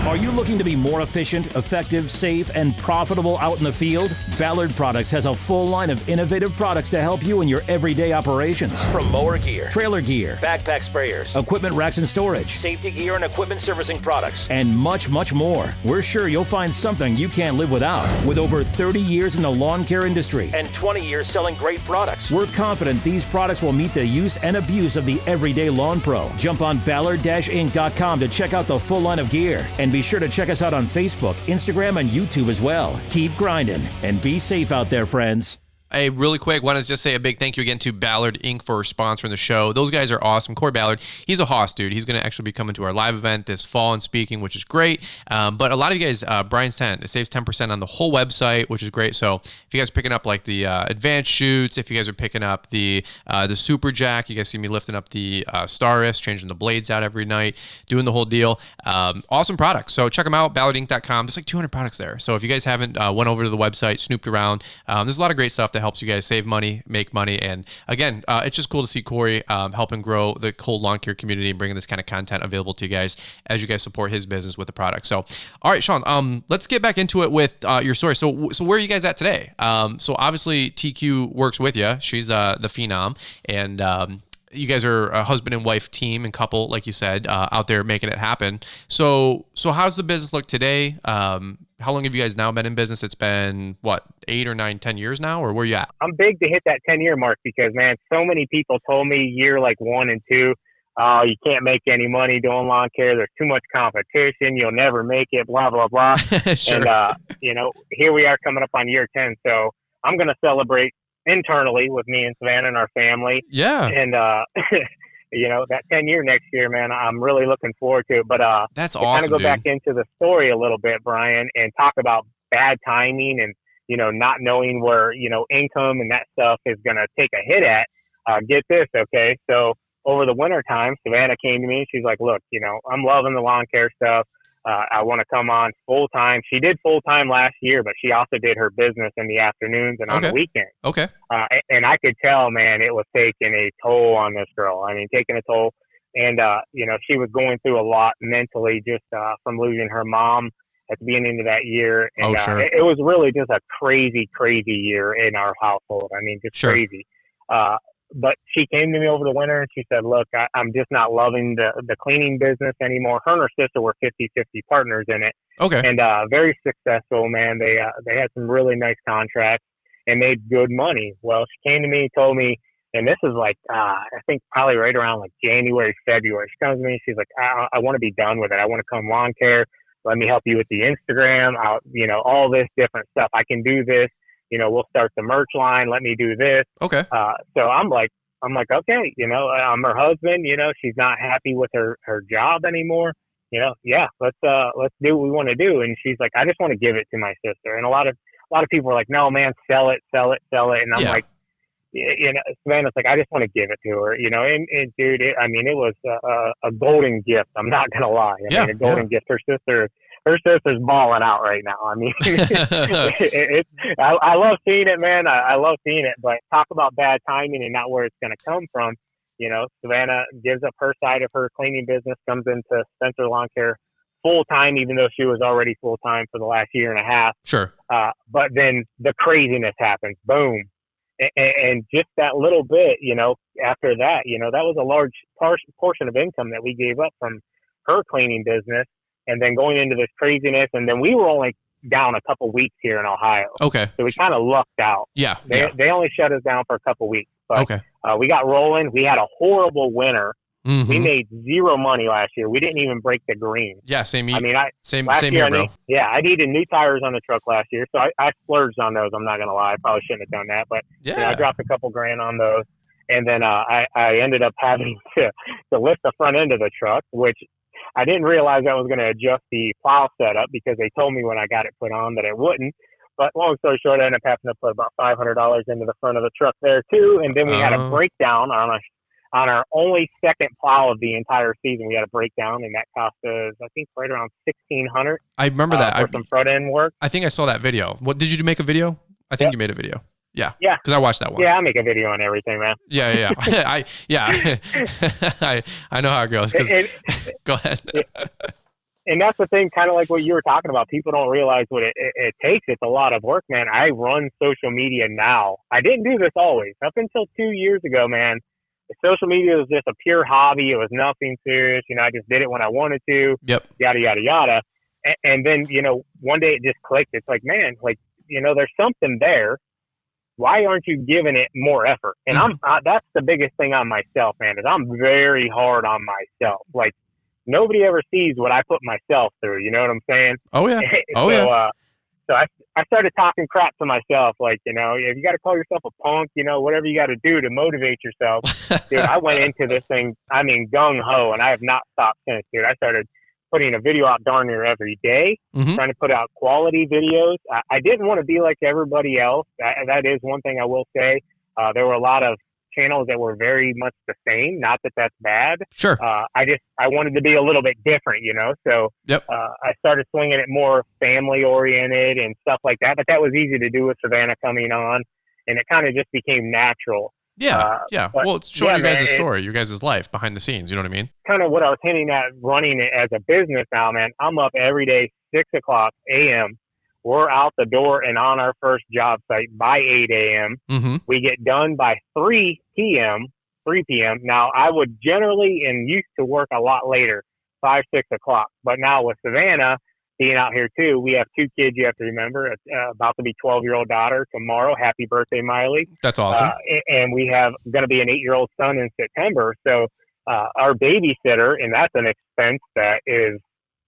Are you looking to be more efficient, effective, safe, and profitable out in the field? Ballard Products has a full line of innovative products to help you in your everyday operations. From mower gear, trailer gear, backpack sprayers, equipment racks and storage, safety gear and equipment servicing products, and much, much more. We're sure you'll find something you can't live without. With over 30 years in the lawn care industry and 20 years selling great products, we're confident these products will meet the use and abuse of the everyday lawn pro. Jump on ballard-inc.com to check out the full line of gear, and be sure to check us out on Facebook, Instagram, and YouTube as well. Keep grinding and be safe out there, friends. Hey, really quick, want to just say a big thank you again to Ballard Inc. for sponsoring the show. Those guys are awesome. Corey Ballard, he's a hoss, dude. He's going to actually be coming to our live event this fall and speaking, which is great. But a lot of you guys, Brian's 10, it saves 10% on the whole website, which is great. So if you guys are picking up like the advanced shoots, if you guys are picking up the Super Jack, you guys see me lifting up the Staris, changing the blades out every night, doing the whole deal. Awesome products. So check them out, ballardinc.com. There's like 200 products there. So if you guys haven't went over to the website, snooped around, there's a lot of great stuff that helps you guys save money, make money. And again, it's just cool to see Corey helping grow the whole lawn care community and bringing this kind of content available to you guys as you guys support his business with the product. So, all right, Shawn, let's get back into it with your story. So where are you guys at today? So obviously TQ works with you. She's the phenom, and you guys are a husband and wife team and couple, like you said, out there making it happen. So how's the business look today? How long have you guys now been in business? It's been, 8 or 9, 10 years now, or where you at? I'm big to hit that 10-year mark because, man, so many people told me year like 1 and 2, you can't make any money doing lawn care. There's too much competition. You'll never make it, blah, blah, blah. Sure. And, here we are coming up on year 10. So I'm going to celebrate internally with me and Savannah and our family. Yeah. And, that 10-year next year, man, I'm really looking forward to it. But that's to awesome, kind of go dude. back into the story a little bit, Brian, and talk about bad timing and, not knowing where, income and that stuff is going to take a hit at. get this, okay? So over the winter time, Savannah came to me and she's like, look, I'm loving the lawn care stuff. I want to come on full time. She did full time last year, but she also did her business in the afternoons and on the weekends. Okay. And I could tell, man, it was taking a toll on this girl. I mean, taking a toll. And, she was going through a lot mentally just from losing her mom at the beginning of that year. And sure. It was really just a crazy, crazy year in our household. I mean, just sure. crazy. But she came to me over the winter and she said, look, I'm just not loving the cleaning business anymore. Her and her sister were 50-50 partners in it. Okay. And very successful, man. They had some really nice contracts and made good money. Well, she came to me and told me, and this is like, I think probably right around like January, February. She comes to me and she's like, I want to be done with it. I want to come lawn care. Let me help you with the Instagram, all this different stuff. I can do this. We'll start the merch line. Let me do this. Okay. So I'm like, okay, I'm her husband, she's not happy with her job anymore. Yeah, let's do what we want to do. And she's like, I just want to give it to my sister. And a lot of people are like, no, man, sell it. And I'm like, Savannah's like, I just want to give it to her, and dude, it was a golden gift. I'm not going to lie. I mean, a golden gift. Her sister's balling out right now. I mean, I love seeing it, man. I love seeing it, but talk about bad timing and not where it's going to come from. Savannah gives up her side of her cleaning business, comes into Spencer Lawn Care full time, even though she was already full time for the last year and a half. Sure. But then the craziness happens. Boom. And just that little bit, after that, that was a large portion of income that we gave up from her cleaning business. And then going into this craziness, and then we were only down a couple weeks here in Ohio. Okay. So we kind of lucked out. Yeah. They only shut us down for a couple weeks. But okay. We got rolling. We had a horrible winter. Mm-hmm. We made zero money last year. We didn't even break the green. Yeah, same here, bro. I needed new tires on the truck last year, so I splurged on those. I'm not going to lie. I probably shouldn't have done that, but I dropped a couple grand on those. And then I ended up having to lift the front end of the truck, which I didn't realize I was going to adjust the plow setup because they told me when I got it put on that it wouldn't. But long story short, I ended up having to put about $500 into the front of the truck there too. And then we had a breakdown on our only second plow of the entire season. We had a breakdown, and that cost us, I think, right around $1,600. I remember that for some front end work. I think I saw that video. What did you make a video? I think you made a video. Yeah. Yeah. Because I watched that one. Yeah, I make a video on everything, man. Yeah. I know how it goes. Go ahead. And that's the thing, kind of like what you were talking about. People don't realize what it takes. It's a lot of work, man. I run social media now. I didn't do this always. Up until 2 years ago, man, social media was just a pure hobby. It was nothing serious. I just did it when I wanted to. Yep. Yada, yada, yada. And then, one day it just clicked. It's like, man, there's something there. Why aren't you giving it more effort? And that's the biggest thing on myself, man, is I'm very hard on myself. Like, nobody ever sees what I put myself through. You know what I'm saying? Oh, yeah. So I started talking crap to myself, like, you got to call yourself a punk, whatever you got to do to motivate yourself. Dude, I went into this thing, gung-ho, and I have not stopped since, dude. I started putting a video out darn near every day, trying to put out quality videos. I didn't want to be like everybody else. That is one thing I will say. There were a lot of channels that were very much the same. Not that that's bad. Sure. I wanted to be a little bit different, So I started swinging it more family oriented and stuff like that. But that was easy to do with Savannah coming on, and it kind of just became natural. Yeah. Well, it's showing you guys' story, your guys' life behind the scenes. You know what I mean? Kind of what I was hinting at, running it as a business now, man. I'm up every day, 6:00 a.m. We're out the door and on our first job site by 8 a.m. Mm-hmm. We get done by 3 p.m. Now, I would generally and used to work a lot later, 5, 6 o'clock. But now with Savannah being out here too, we have 2 kids, you have to remember, about to be 12-year-old daughter tomorrow. Happy birthday, Miley. That's awesome. And we have going to be an 8-year-old son in September. So our babysitter, and that's an expense that is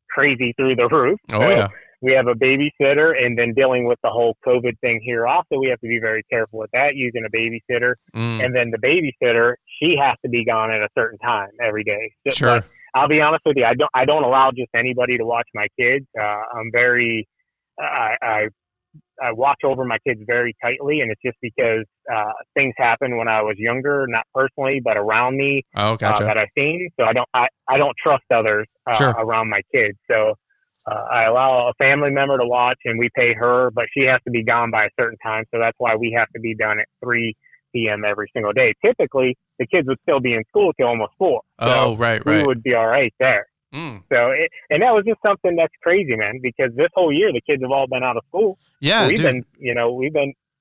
crazy through the roof. Oh, yeah. We have a babysitter, and then dealing with the whole COVID thing here also, we have to be very careful with that, using a babysitter. And then the babysitter, she has to be gone at a certain time every day. Sure. But I'll be honest with you, I don't allow just anybody to watch my kids. I'm very, I I watch over my kids very tightly, and it's just because things happen when I was younger, not personally, but around me. Oh, gotcha. That I've seen. So I don't trust others Sure. around my kids. So I allow a family member to watch, and we pay her, but she has to be gone by a certain time. So that's why we have to be done at 3 p.m. every single day. Typically, the kids would still be in school till almost 4. Oh, right. We would be all right there. Mm. So, and that was just something that's crazy, man, because this whole year the kids have all been out of school. Yeah, so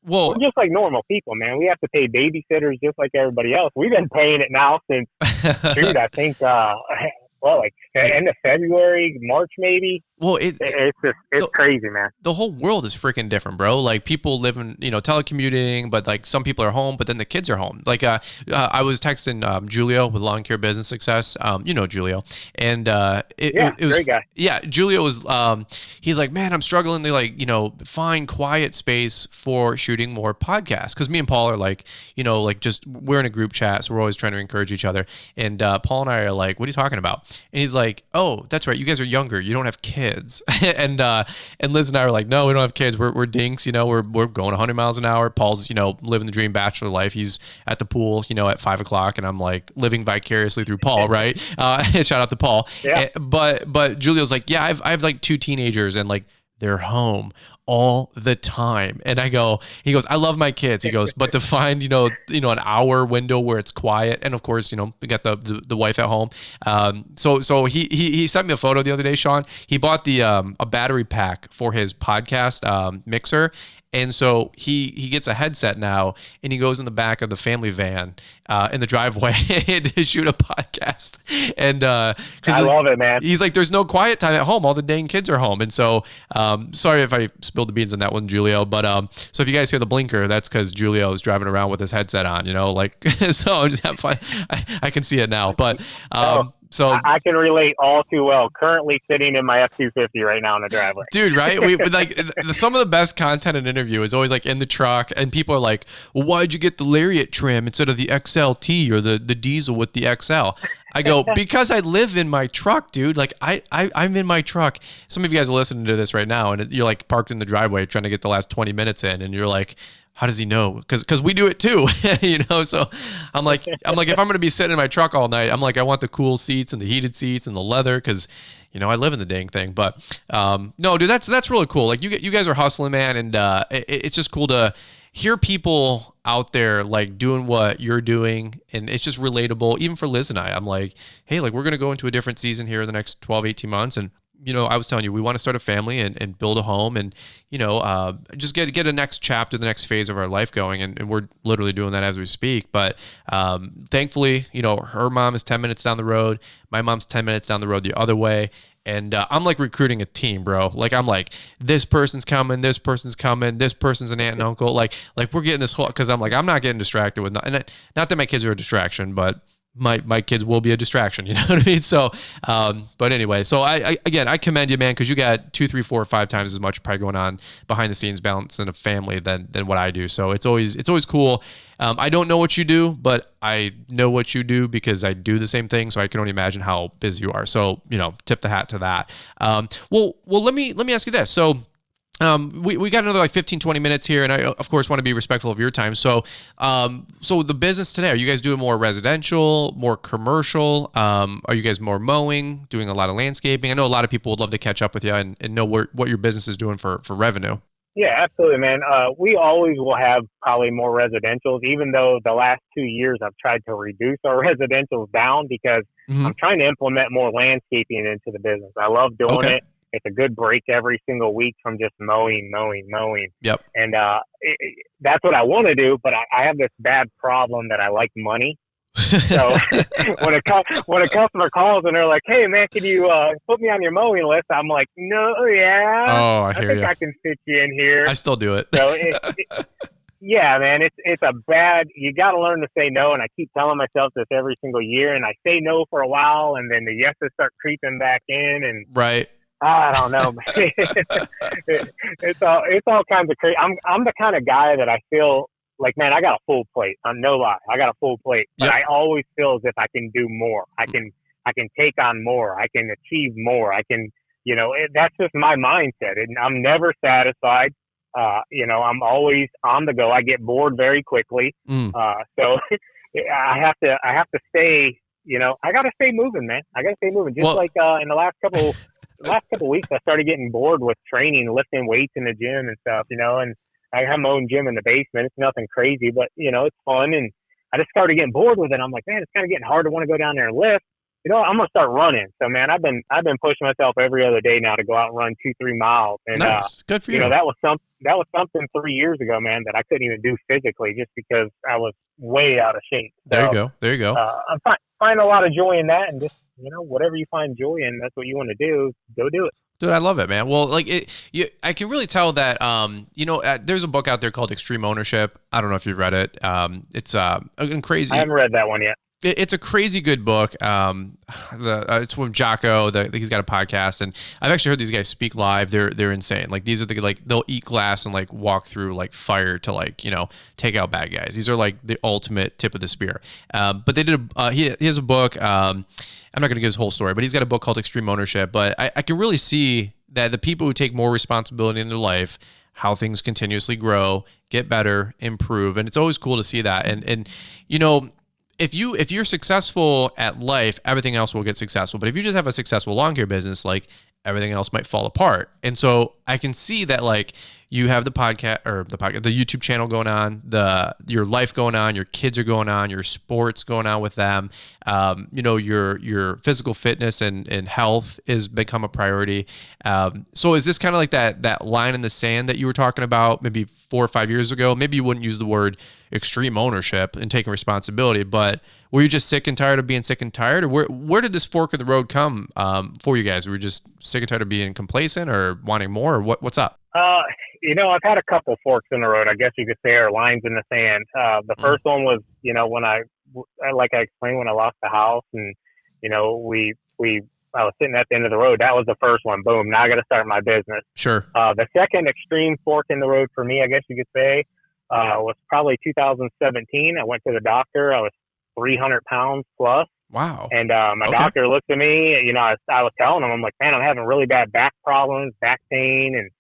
we're just like normal people, man. We have to pay babysitters just like everybody else. We've been paying it now since, dude, I think, like end of February, March, maybe. Well, it's crazy, man. The whole world is freaking different, bro. Like people live in, telecommuting, but like some people are home, but then the kids are home. Like I was texting Julio with Lawn Care Business Success. Julio, and it was great guy. Yeah, Julio was. He's like, man, I'm struggling to find quiet space for shooting more podcasts, because me and Paul are like just we're in a group chat, so we're always trying to encourage each other. And Paul and I are like, what are you talking about? And he's like, oh, that's right, you guys are younger, you don't have kids. and Liz and I were like, no, we don't have kids. We're dinks, we're going 100 miles an hour. Paul's, living the dream bachelor life. He's at the pool, at 5 o'clock, and I'm like living vicariously through Paul, right? Shout out to Paul. Yeah. But Julio's like, yeah, I have like 2 teenagers, and like they're home all the time. And he goes, I love my kids. He goes, but to find, an hour window where it's quiet. And of course, we got the wife at home. So he sent me a photo the other day, Shawn. He bought a battery pack for his podcast mixer. And so he gets a headset now, and he goes in the back of the family van in the driveway to shoot a podcast. And I love it, man. He's like, there's no quiet time at home. All the dang kids are home. And so sorry if I spilled the beans on that one, Julio. But so if you guys hear the blinker, that's because Julio is driving around with his headset on, so I'm just having fun. I can see it now. But so I can relate all too well. Currently sitting in my F-250 right now in the driveway. Dude, right? We like some of the best content in interview is always like in the truck, and people are like, well, why'd you get the Lariat trim instead of the XLT or the diesel with the XL? I go, because I live in my truck, dude. Like I'm in my truck. Some of you guys are listening to this right now, and you're like parked in the driveway trying to get the last 20 minutes in, and you're like, how does he know? Because we do it too, So I'm like, if I'm gonna be sitting in my truck all night, I'm like, I want the cool seats and the heated seats and the leather, because I live in the dang thing. But no, dude, that's really cool. Like you guys are hustling, man, and it's just cool to hear people out there like doing what you're doing, and it's just relatable. Even for Liz and I'm like, hey, like we're gonna go into a different season here in the next 12, 18 months, and I was telling you, we want to start a family and build a home, and just get a next chapter, the next phase of our life going, and we're literally doing that as we speak. But thankfully, her mom is 10 minutes down the road, my mom's 10 minutes down the road the other way, and I'm like recruiting a team, bro. Like I'm like, this person's coming, this person's an aunt and uncle. Like we're getting this whole, because I'm like, I'm not getting distracted with not that my kids are a distraction, but my kids will be a distraction, you know what I mean? So, but anyway, so I commend you, man, because you got 2, 3, 4, 5 times as much probably going on behind the scenes balance in a family than what I do. So it's always cool. I don't know what you do, but I know what you do because I do the same thing. So I can only imagine how busy you are. So, tip the hat to that. Well, let me ask you this. So, we got another like 15, 20 minutes here, and I of course want to be respectful of your time. So, so the business today, are you guys doing more residential, more commercial? Are you guys more mowing, doing a lot of landscaping? I know a lot of people would love to catch up with you and know what your business is doing for revenue. Yeah, absolutely, man. We always will have probably more residentials, even though the last 2 years I've tried to reduce our residentials down because I'm trying to implement more landscaping into the business. I love doing it. It's a good break every single week from just mowing. Yep. And that's what I want to do, but I have this bad problem that I like money. So when a customer calls and they're like, "Hey, man, can you put me on your mowing list?" I'm like, "No, yeah. Oh, I think I can fit you in here." I still do it. So yeah, man, it's a bad. You got to learn to say no, and I keep telling myself this every single year. And I say no for a while, and then the yeses start creeping back in, and right. I don't know, man. It's all kinds of crazy. I'm the kind of guy that I feel like, man, I got a full plate. I'm no lie, I got a full plate. But Yep. I always feel as if I can do more. I can take on more. I can achieve more. I can, that's just my mindset. And I'm never satisfied. I'm always on the go. I get bored very quickly. So I have to stay, I got to stay moving, man. I got to stay moving. Just like in the last couple weeks, I started getting bored with training, lifting weights in the gym and stuff, and I have my own gym in the basement. It's nothing crazy, but it's fun. And I just started getting bored with it. I'm like, man, it's kind of getting hard to want to go down there and lift. I'm gonna start running. So, man, I've been pushing myself every other day now to go out and run 2-3 miles. And nice. Good for you. That was something 3 years ago, man, that I couldn't even do physically just because I was way out of shape. So, there you go. I'm finding a lot of joy in that, and just whatever you find joy in, that's what you want to do. Go do it. Dude, I love it, man. Well, I can really tell that, there's a book out there called Extreme Ownership. I don't know if you've read it. It's crazy. I haven't read that one yet. It's a crazy good book. It's from Jocko. He's got a podcast, and I've actually heard these guys speak live. They're insane. Like, these are they'll eat glass and walk through fire to take out bad guys. These are the ultimate tip of the spear. But they did he has a book. I'm not going to give his whole story, but he's got a book called Extreme Ownership. But I can really see that the people who take more responsibility in their life, how things continuously grow, get better, improve, and it's always cool to see that. And if you're successful at life, everything else will get successful. But if you just have a successful lawn care business, everything else might fall apart. And so I can see that you have the YouTube channel going on, your life going on, your kids are going on, your sports going on with them. Your physical fitness and health has become a priority. So is this kind of that line in the sand that you were talking about maybe 4 or 5 years ago? Maybe you wouldn't use the word extreme ownership and taking responsibility, but were you just sick and tired of being sick and tired, or where did this fork in the road come for you guys? Were you just sick and tired of being complacent or wanting more, or what's up? I've had a couple forks in the road, I guess you could say, or lines in the sand. The first one was, when I explained, when I lost the house, and I was sitting at the end of the road. That was the first one. Boom. Now I got to start my business. Sure. The second extreme fork in the road for me, I guess you could say, was probably 2017. I went to the doctor. I was 300 pounds plus. Wow. And my doctor looked at me. I was telling him, I'm like, man, I'm having really bad back problems, back pain. And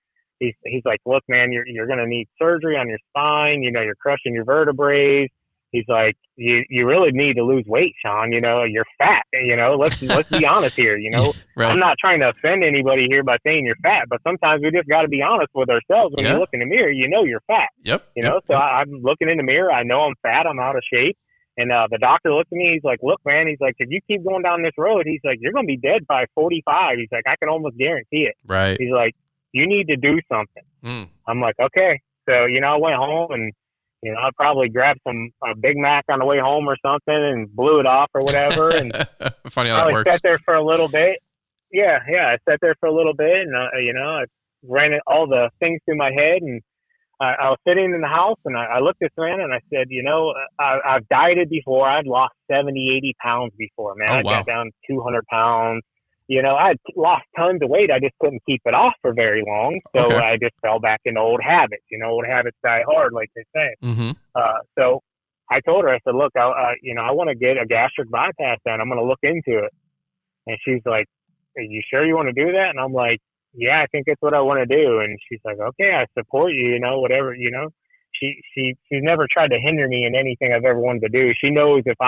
he's like, look, man, you're going to need surgery on your spine. You're crushing your vertebrae. He's like, you really need to lose weight, Shawn. You're fat. Let's be honest here. Right. I'm not trying to offend anybody here by saying you're fat, but sometimes we just got to be honest with ourselves. When you look in the mirror, you're fat. Yep. So I'm looking in the mirror. I know I'm fat. I'm out of shape. And the doctor looked at me. He's like, look, man. He's like, if you keep going down this road, he's like, you're going to be dead by 45. He's like, I can almost guarantee it. Right. He's like, you need to do something. I'm like, okay. So, I went home and, I probably grabbed a Big Mac on the way home or something and blew it off or whatever. And funny how that works. Sat there for a little bit. Yeah. I sat there for a little bit, and I ran all the things through my head, and I was sitting in the house, and I looked at Savannah and I said, I've dieted before. I'd lost 70, 80 pounds before, man. I got down 200 pounds. I'd lost tons of weight. I just couldn't keep it off for very long. So I just fell back into old habits. Old habits die hard, like they say. Mm-hmm. So I told her, I said, look, I want to get a gastric bypass done. I'm going to look into it. And she's like, are you sure you want to do that? And I'm like, yeah, I think that's what I want to do. And she's like, okay, I support you, whatever, she's never tried to hinder me in anything I've ever wanted to do. She knows if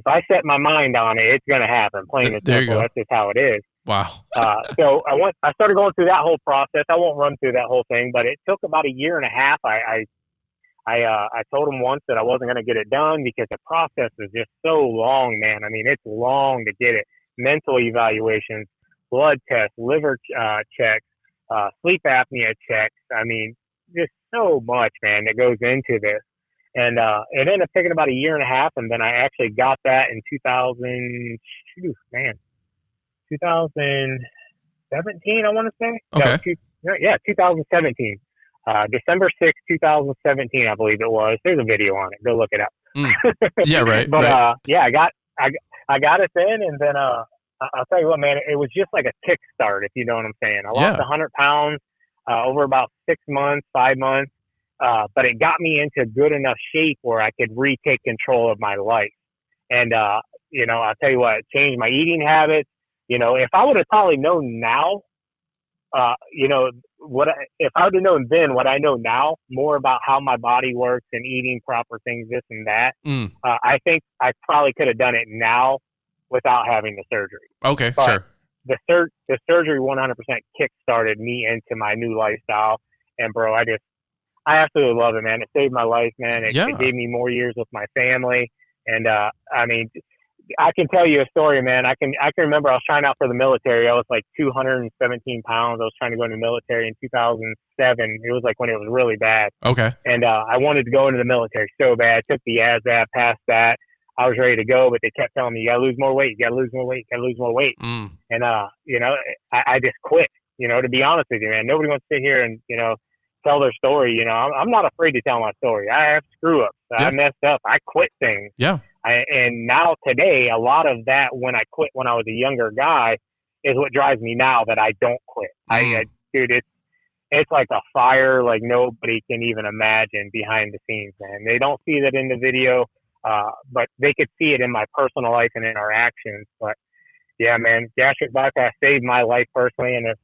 I set my mind on it, it's going to happen. Plain and simple. That's just how it is. Wow. So I started going through that whole process. I won't run through that whole thing, but it took about a year and a half. I told him once that I wasn't going to get it done because the process is just so long, man. I mean, it's long to get it. Mental evaluations, blood tests, liver checks, sleep apnea checks. I mean, just so much, man, that goes into this. And it ended up taking about a year and a half, and then I actually got that in 2017, I want to say. Okay. Yeah, 2017. December 6th, 2017, I believe it was. There's a video on it. Go look it up. Yeah, right. But right. yeah, I got it then, and then I'll tell you what, man, it was just like a kickstart, if you know what I'm saying. I lost 100 pounds over about 5 months. But it got me into good enough shape where I could retake control of my life. And, I'll tell you what, it changed my eating habits. If I would have probably known now if I would have known then what I know now, more about how my body works and eating proper things, this and that, I think I probably could have done it now without having the surgery. Okay, but sure. The surgery 100% kick-started me into my new lifestyle. And, bro, I absolutely love it, man. It saved my life, man. It gave me more years with my family. And, I mean, I can tell you a story, man. I can remember I was trying out for the military. I was like 217 pounds. I was trying to go into the military in 2007. It was like when it was really bad. Okay. And I wanted to go into the military so bad. I took the ASVAB, passed that. I was ready to go, but they kept telling me, you got to lose more weight. You got to lose more weight. You got to lose more weight. And, I just quit, to be honest with you, man. Nobody wants to sit here and, tell their story. I'm not afraid to tell my story. I have screw ups. I messed up. I quit things. Yeah. And now today, a lot of that when I quit when I was a younger guy is what drives me now that I don't quit. Dude, it's like a fire like nobody can even imagine behind the scenes, man. They don't see that in the video, but they could see it in my personal life and in our actions. But yeah, man, gastric bypass saved my life personally. And if,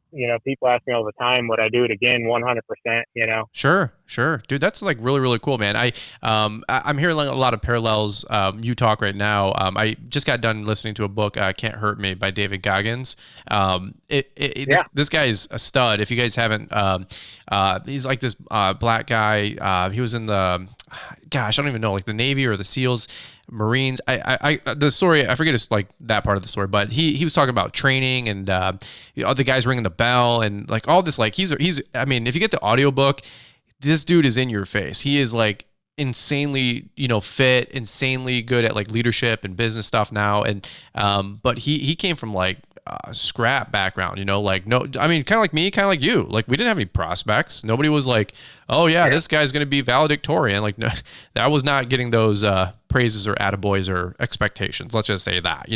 people ask me all the time, would I do it again? 100%, Sure. Dude, that's like really, really cool, man. I'm hearing a lot of parallels. You talk right now. I just got done listening to a book, Can't Hurt Me by David Goggins. This guy is a stud. If you guys haven't, he's like this black guy. He was in the, I don't even know, like the Navy or the SEALs, Marines. The story, I forget it's like that part of the story, but he was talking about training and the guys ringing the bell and like all this, like he's I mean, if you get the audiobook, this dude is in your face. He is like insanely, fit, insanely good at like leadership and business stuff now. And but he came from like scrap background, like no, I mean, kind of like me, kind of like you. Like we didn't have any prospects. Nobody was like, oh yeah, this guy's going to be valedictorian. Like no, that was not getting those praises or attaboys or expectations. Let's just say that,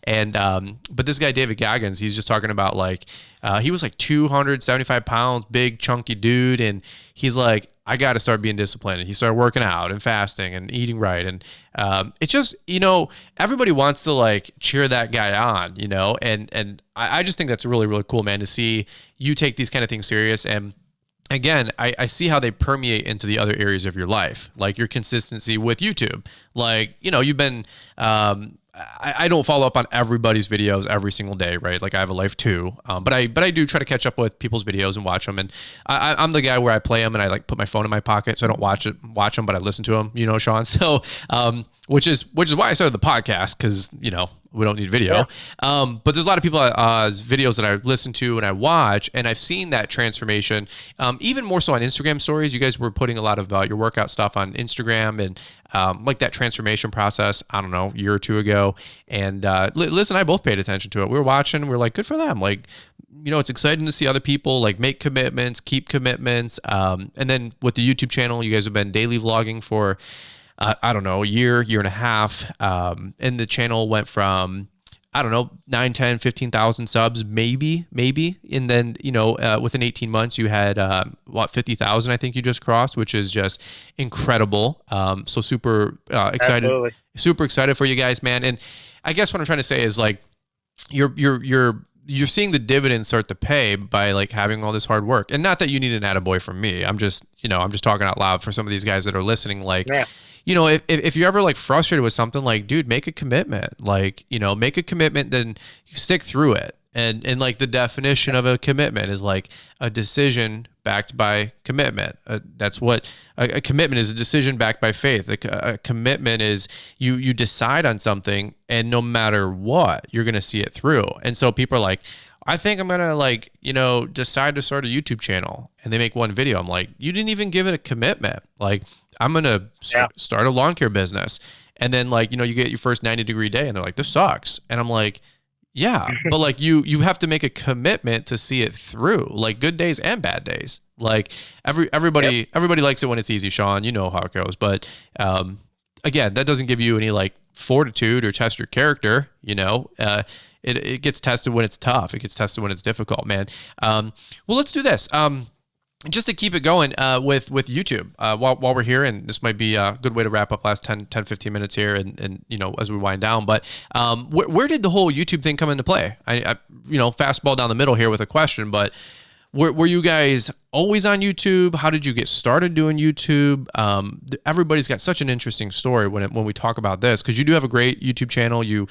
And but this guy David Goggins, he's just talking about like he was like 275 pounds, big chunky dude, and he's like, I got to start being disciplined. And he started working out and fasting and eating right. And it's just, everybody wants to like cheer that guy on, and I just think that's really, really cool, man, to see you take these kind of things serious. And again, I see how they permeate into the other areas of your life, like your consistency with YouTube. Like, you've been, I don't follow up on everybody's videos every single day, right? Like I have a life too. But I do try to catch up with people's videos and watch them. And I'm the guy where I play them and I like put my phone in my pocket, so I don't watch them, but I listen to them, Shawn. So, which is why I started the podcast, because, we don't need video. Yeah. But there's a lot of people videos that I listen to and I watch, and I've seen that transformation, even more so on Instagram stories. You guys were putting a lot of your workout stuff on Instagram and like that transformation process, I don't know, a year or two ago. And Liz and I both paid attention to it. We were watching, we were like, good for them. Like, it's exciting to see other people like make commitments, keep commitments. And then with the YouTube channel, you guys have been daily vlogging for I don't know, a year and a half. And the channel went from, I don't know, 9, 10, 15,000 subs, maybe. And then, within 18 months, you had, 50,000, I think you just crossed, which is just incredible. So super excited, Absolutely. Super excited for you guys, man. And I guess what I'm trying to say is like, you're seeing the dividends start to pay by like having all this hard work. And not that you need an attaboy from me. I'm just talking out loud for some of these guys that are listening. Like, if you're ever like frustrated with something, like, dude, make a commitment, like, make a commitment, then you stick through it. And like the definition of a commitment is like a decision backed by commitment. That's what a commitment is, a decision backed by faith. A commitment is you decide on something, and no matter what, you're going to see it through. And so people are like, I think I'm going to like, decide to start a YouTube channel, and they make one video. I'm like, you didn't even give it a commitment. Like, I'm going to start a lawn care business. And then like, you get your first 90-degree day and they're like, this sucks. And I'm like, yeah, but like you have to make a commitment to see it through, like good days and bad days. Like everybody likes it when it's easy, Shawn, you know how it goes. But again, that doesn't give you any like fortitude or test your character, it gets tested when it's tough. It gets tested when it's difficult, man. Well, let's do this. Just to keep it going with YouTube while we're here, and this might be a good way to wrap up last 10, 15 minutes here and as we wind down, but where did the whole YouTube thing come into play? I fastball down the middle here with a question, but were you guys always on YouTube? How did you get started doing YouTube? Everybody's got such an interesting story when we talk about this, because you do have a great YouTube channel. You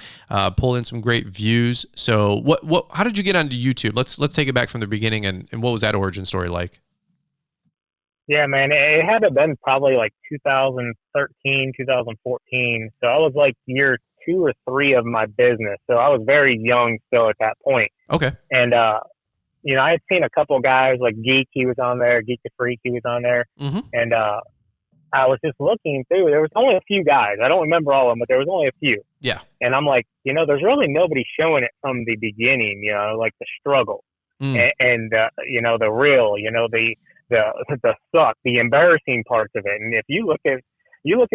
pull in some great views. So how did you get onto YouTube? Let's take it back from the beginning, and what was that origin story like? Yeah, man, it had to have been probably like 2013, 2014. So I was like year 2 or 3 of my business. So I was very young still at that point. Okay. And, you know, I had seen a couple guys like Geek, he was on there, Geek the Freak, he was on there. Mm-hmm. And I was just looking through. There was only a few guys. I don't remember all of them, but there was only a few. Yeah. And I'm like, you know, there's really nobody showing it from the beginning, you know, like the struggle and you know, the real, you know, the suck, the embarrassing parts of it. And if you look at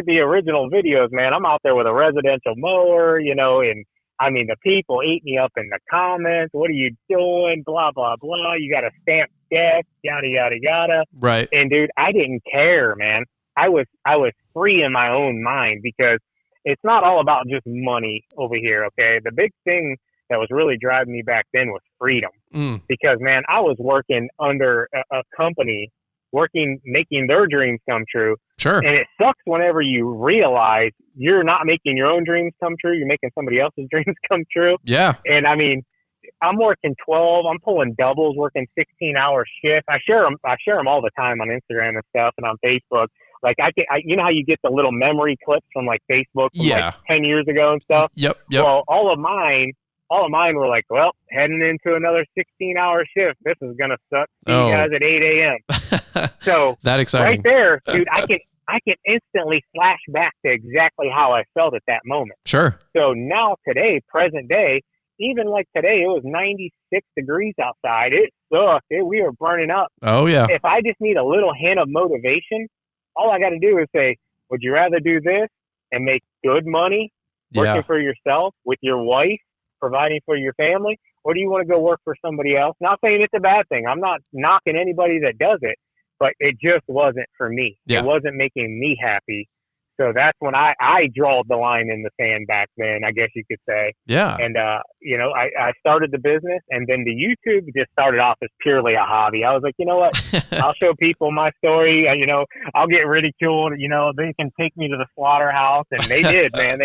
the original videos, man, I'm out there with a residential mower, you know, and I mean, the people eat me up in the comments. What are you doing? Blah, blah, blah. You got a stamped desk, yada, yada, yada. Right. And dude, I didn't care, man. I was free in my own mind, because it's not all about just money over here. Okay. The big thing that was really driving me back then was freedom. Because, man, I was working under a company, making their dreams come true. Sure. And it sucks whenever you realize you're not making your own dreams come true. You're making somebody else's dreams come true. Yeah. And I mean, I'm working 12, I'm pulling doubles, working 16-hour shifts. I share them all the time on Instagram and stuff, and on Facebook. Like you know how you get the little memory clips from like Facebook from like 10 years ago and stuff? Yep. Well, all of mine were like, well, heading into another 16-hour shift. This is going to suck. See you guys at 8 a.m. So that exciting. Right there, dude, I can instantly flash back to exactly how I felt at that moment. Sure. So now today, present day, even like today, it was 96 degrees outside. It sucked. We were burning up. Oh, yeah. If I just need a little hint of motivation, all I got to do is say, would you rather do this and make good money working for yourself with your wife, providing for your family, or do you want to go work for somebody else? Not saying it's a bad thing. I'm not knocking anybody that does it, but it just wasn't for me. Yeah. It wasn't making me happy. So that's when I draw the line in the sand back then, I guess you could say. Yeah. And, you know, I started the business, and then the YouTube just started off as purely a hobby. I was like, you know what? I'll show people my story. You know, I'll get ridiculed. You know, they can take me to the slaughterhouse, and they did, man.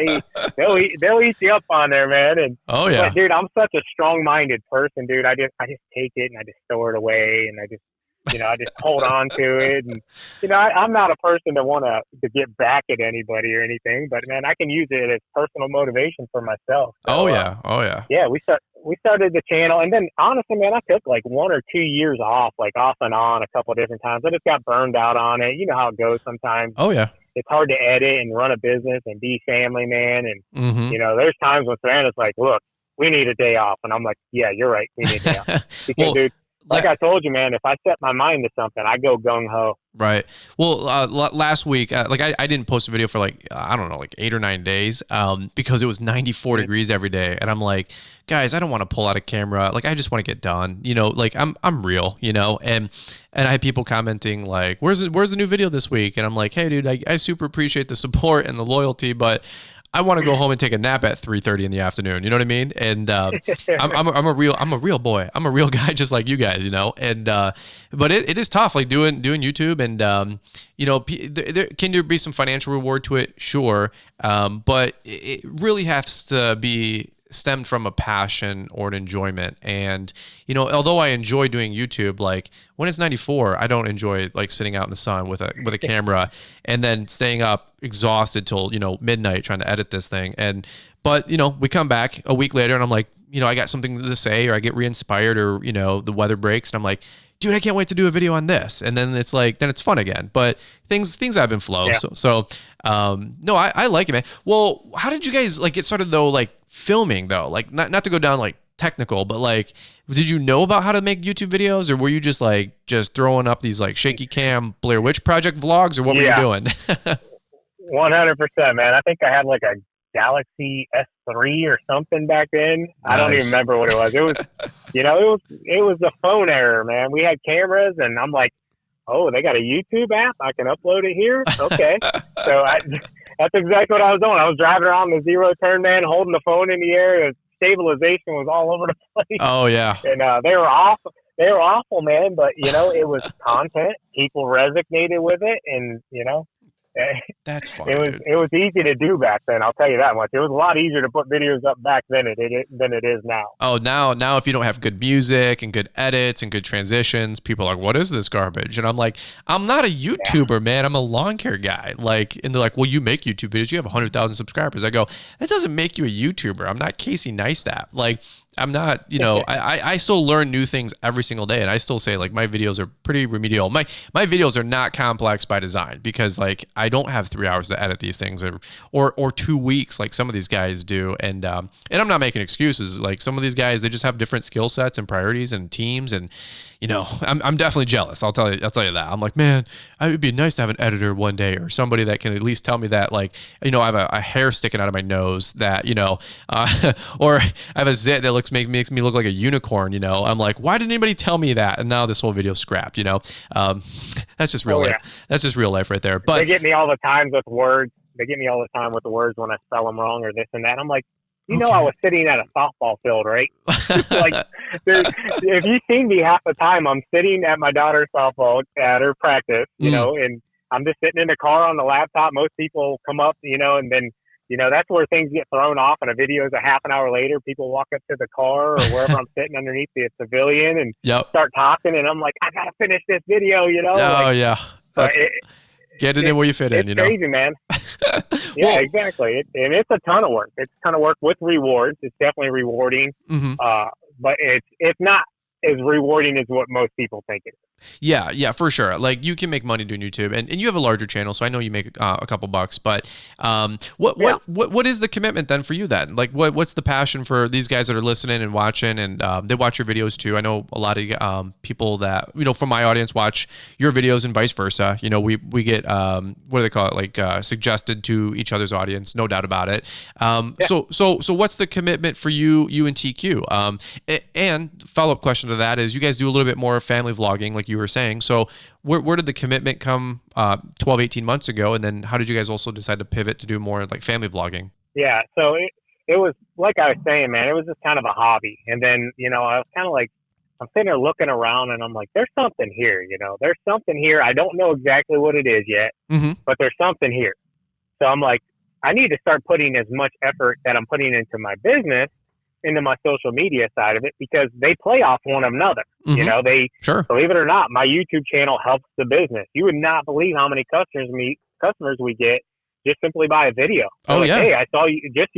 They'll eat you up on there, man. And oh yeah, but, dude, I'm such a strong-minded person, dude. I just take it and I just store it away, and I just hold on to it. And, you know, I'm not a person that want to get back at anybody or anything, but man, I can use it as personal motivation for myself. So, yeah, we started the channel, and then honestly, man, I took like 1 or 2 years off and on a couple of different times. I just got burned out on it. You know how it goes sometimes. Oh yeah. It's hard to edit and run a business and be family man. And, you know, there's times when Savannah's like, look, we need a day off. And I'm like, yeah, you're right. We need a day off. Because, dude, like I told you, man, if I set my mind to something, I go gung-ho. Right. Well, last week, I didn't post a video for like 8 or 9 days because it was 94 degrees every day. And I'm like, guys, I don't want to pull out a camera. Like, I just want to get done. You know, like I'm real, you know, and I had people commenting like, where's the new video this week? And I'm like, hey, dude, I super appreciate the support and the loyalty, but I want to go home and take a nap at 3:30 in the afternoon. You know what I mean? And I'm a real boy. I'm a real guy, just like you guys. You know. And but it is tough, like doing YouTube, and you know, can there be some financial reward to it? Sure, but it really has to be stemmed from a passion or an enjoyment. And, you know, although I enjoy doing YouTube, like when it's 94, I don't enjoy like sitting out in the sun with a camera and then staying up exhausted till, you know, midnight trying to edit this thing. But, you know, we come back a week later and I'm like, you know, I got something to say, or I get re-inspired, or, you know, the weather breaks and I'm like, dude, I can't wait to do a video on this. And then it's like, then it's fun again. But things ebb and flow. Yeah. So no, I like it, man. Well, how did you guys like get started though? Like filming though, like not to go down like technical, but like, did you know about how to make YouTube videos, or were you just throwing up these like shaky cam Blair Witch Project vlogs, or what were you doing? 100%, man. I think I had like a Galaxy S3 or something back then. Nice. I don't even remember what it was. It was, you know, it was the phone era, man. We had cameras, and I'm like, oh, they got a YouTube app? I can upload it here? Okay. So that's exactly what I was doing. I was driving around the zero turn, man, holding the phone in the air. The stabilization was all over the place. Oh, yeah. And they were off. they were awful, man. But it was content. People resonated with it, and That's fun. It was easy to do back then. I'll tell you that much. It was a lot easier to put videos up back then than it is now. Oh, now if you don't have good music and good edits and good transitions, people are like, "What is this garbage?" And I'm like, "I'm not a YouTuber, man. I'm a lawn care guy." And they're like, "Well, you make YouTube videos. You have 100,000 subscribers." I go, "That doesn't make you a YouTuber. I'm not Casey Neistat. I'm not, I still learn new things every single day. And I still say my videos are pretty remedial. My videos are not complex by design because I don't have 3 hours to edit these things or 2 weeks like some of these guys do. And I'm not making excuses. Some of these guys, they just have different skill sets and priorities and teams. And, I'm definitely jealous. I'll tell you that. I'm like, man, it would be nice to have an editor one day or somebody that can at least tell me that, I have a hair sticking out of my nose that, or I have a zit that makes me look like a unicorn. I'm like, why didn't anybody tell me that? And now this whole video's scrapped. That's just real life. Yeah. That's just real life right there. But they get me all the time with words. They get me all the time with the words when I spell them wrong or this and that. I'm like, I was sitting at a softball field, right? If you see me half the time, I'm sitting at my daughter's softball at her practice, and I'm just sitting in the car on the laptop. Most people come up, and then, that's where things get thrown off. And a video is a half an hour later. People walk up to the car or wherever I'm sitting underneath the pavilion and start talking. And I'm like, I got to finish this video, Oh, yeah. Get it in where you fit in, It's crazy, man. Yeah, exactly. And it's a ton of work. It's a ton of work with rewards. It's definitely rewarding. Mm-hmm. But it's not as rewarding as what most people think it is. Yeah, for sure. You can make money doing YouTube, and you have a larger channel, so I know you make a couple bucks. But what is the commitment then for you then? What's the passion for these guys that are listening and watching, and they watch your videos too? I know a lot of people that from my audience watch your videos and vice versa. We get what do they call it? Suggested to each other's audience, no doubt about it. So what's the commitment for you and TQ? And follow up question to that is, you guys do a little bit more family vlogging, like you were saying. So where did the commitment come 12, 18 months ago? And then how did you guys also decide to pivot to do more family vlogging? Yeah. So it was, like I was saying, man, it was just kind of a hobby. And then, I was kind of I'm sitting there looking around and I'm like, there's something here, there's something here. I don't know exactly what it is yet, but there's something here. So I'm like, I need to start putting as much effort that I'm putting into my business into my social media side of it, because they play off one another. Sure. Believe it or not, my YouTube channel helps the business. You would not believe how many customers we get just simply by a video. So yeah. Hey, I saw you just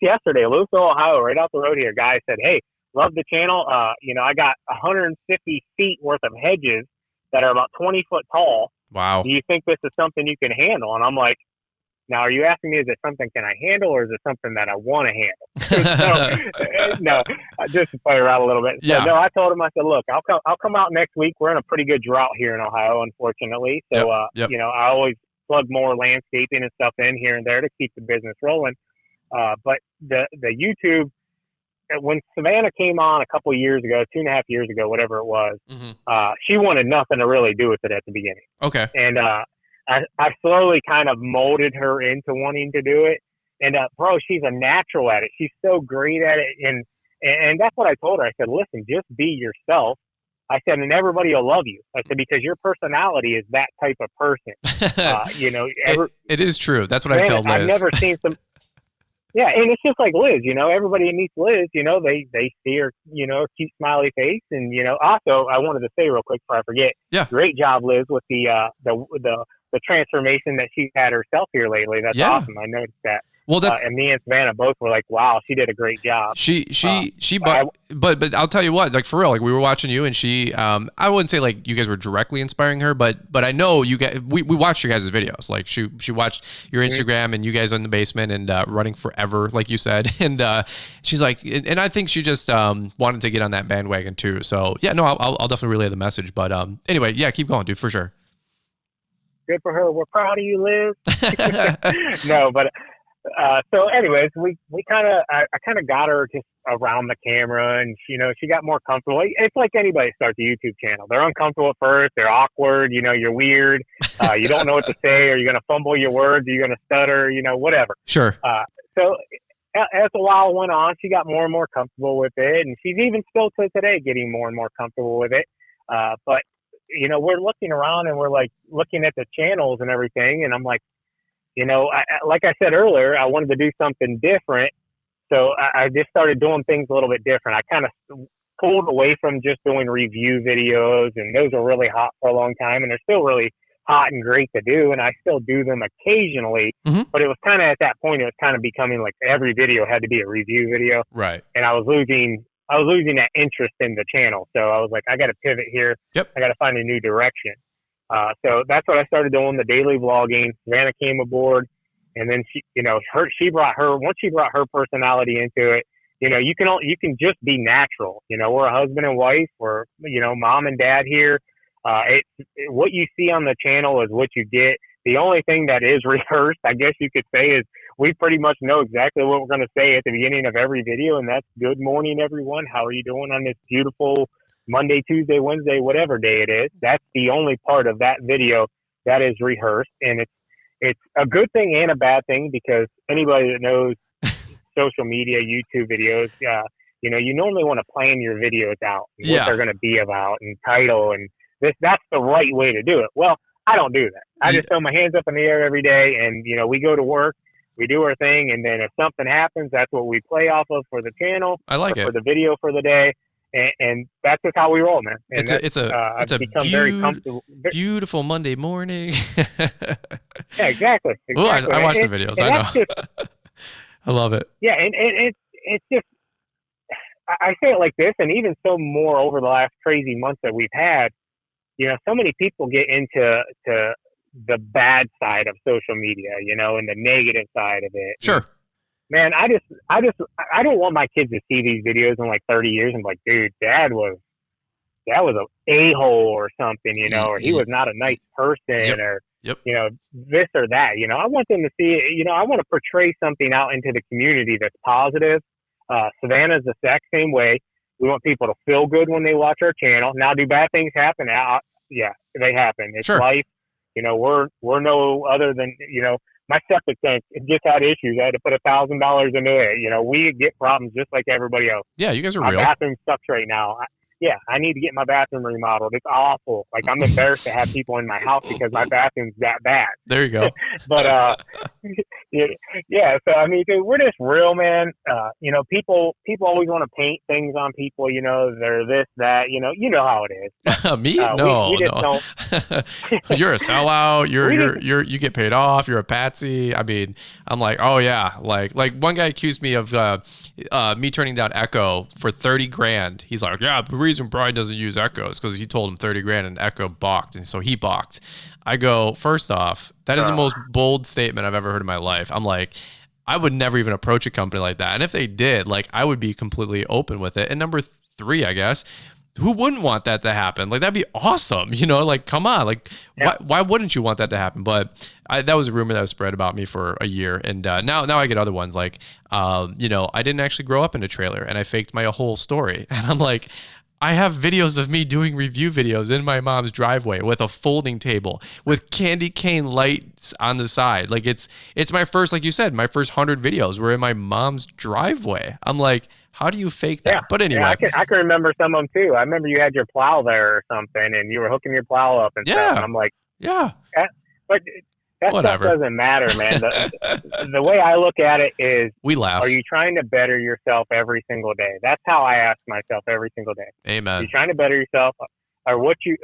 yesterday, Louisville, Ohio, right out the road here. Guy said, hey, love the channel. I got 150 feet worth of hedges that are about 20 foot tall. Wow. Do you think this is something you can handle? And I'm like, now, are you asking me, is it something can I handle, or is it something that I want to handle? No, just to play around a little bit. Yeah. So, no, I told him, I said, look, I'll come out next week. We're in a pretty good drought here in Ohio, unfortunately. So, I always plug more landscaping and stuff in here and there to keep the business rolling. But the YouTube, when Savannah came on a couple of years ago, 2.5 years ago, whatever it was, she wanted nothing to really do with it at the beginning. Okay. And, I slowly kind of molded her into wanting to do it. And, bro, she's a natural at it. She's so great at it. And that's what I told her. I said, listen, just be yourself. I said, and everybody will love you. I said, because your personality is that type of person. It is true. That's what I tell Liz. I've never seen some. Yeah, and it's just like Liz, everybody meets Liz, they see her, cute smiley face. And, also I wanted to say real quick before I forget. Yeah. Great job, Liz, with the transformation that she's had herself here lately. That's awesome. I noticed that. Well, and me and Savannah both were like, wow, she did a great job. But I'll tell you what, for real, we were watching you, and she, I wouldn't say you guys were directly inspiring her, but I know you guys, we watched your guys' videos. She watched your Instagram and you guys in the basement and running forever, like you said. And she's like, and I think she just wanted to get on that bandwagon too. So yeah, no, I'll definitely relay the message. But anyway, yeah, keep going, dude, for sure. Good for her. We're proud of you, Liz. No, but so anyways, I kind of got her just around the camera, and she got more comfortable. It's like anybody starts a YouTube channel. They're uncomfortable at first. They're awkward. You're weird. You don't know what to say. Are you going to fumble your words? Are you going to stutter? Whatever. Sure. So as a while went on, she got more and more comfortable with it, and she's even still to today getting more and more comfortable with it. But we're looking around and we're like looking at the channels and everything, and I'm like, like I said earlier, I wanted to do something different, so I just started doing things a little bit different. I kind of pulled away from just doing review videos, and those were really hot for a long time, and they're still really hot and great to do, and I still do them occasionally. Mm-hmm. But it was kind of at that point, it was kind of becoming like every video had to be a review video, right? And I was losing that interest in the channel. So I was like, I got to pivot here. Yep. I got to find a new direction. So that's what I started doing, the daily vlogging. Savannah came aboard, and then once she brought her personality into it. You can just be natural. We're a husband and wife. We're mom and dad here. What you see on the channel is what you get. The only thing that is rehearsed, I guess you could say, is we pretty much know exactly what we're going to say at the beginning of every video, and that's "Good morning, everyone. How are you doing on this beautiful Monday, Tuesday, Wednesday, whatever day it is?" That's the only part of that video that is rehearsed, and it's a good thing and a bad thing, because anybody that knows social media, YouTube videos, you normally want to plan your videos out and what they're going to be about, and title, and that's the right way to do it. Well, I don't do that. I just throw my hands up in the air every day, and we go to work, we do our thing, and then if something happens, that's what we play off of for the channel. I like it. For the video for the day, and that's just how we roll, man. And it's a very comfortable. Beautiful Monday morning. Yeah, exactly. Oh, I watch the videos. I know. I love it. Yeah, and it's just, I say it like this, and even so more over the last crazy months that we've had, so many people get into the bad side of social media, and the negative side of it. Sure. Man, I don't want my kids to see these videos in like 30 years and be like, dude, dad was an a-hole or something, or he was not a nice person, or this or that. I want them to see it. I want to portray something out into the community that's positive. Savannah's the exact same way. We want people to feel good when they watch our channel. Now, do bad things happen? Yeah, they happen. It's life. We're no other than, my septic tank, it just had issues. I had to put $1,000 into it. We get problems just like everybody else. Yeah, you guys are my real. My bathroom sucks right now. I need to get my bathroom remodeled. It's awful. Like, I'm embarrassed to have people in my house because my bathroom's that bad. There you go. But, so, I mean, dude, we're just real, man. People always want to paint things on people, they're this, that, you know how it is. Me? No, we just no. You're a sellout. You get paid off. You're a patsy. I mean, I'm like, oh yeah. Like one guy accused me of me turning down Echo for 30 grand. He's like, yeah, the reason Brian doesn't use Echo is because he told him 30 grand and Echo balked, and so he balked. I go, first off, that is the most bold statement I've ever heard in my life. I'm like, I would never even approach a company like that. And if they did, like, I would be completely open with it. And number 3, I guess, who wouldn't want that to happen? Like, that'd be awesome. Like, come on. Like, why wouldn't you want that to happen? But that was a rumor that was spread about me for a year. And now I get other ones. Like, I didn't actually grow up in a trailer, and I faked my whole story. And I'm like, I have videos of me doing review videos in my mom's driveway with a folding table with candy cane lights on the side. Like, it's my first, like you said, my first 100 videos were in my mom's driveway. I'm like, how do you fake that? Yeah. But anyway. Yeah, I can remember some of them too. I remember you had your plow there or something, and you were hooking your plow up and stuff. And I'm like, yeah. But that Whatever. Stuff doesn't matter, man. The way I look at it is, we laugh. Are you trying to better yourself every single day? That's how I ask myself every single day. Amen. Are you trying to better yourself, or what you're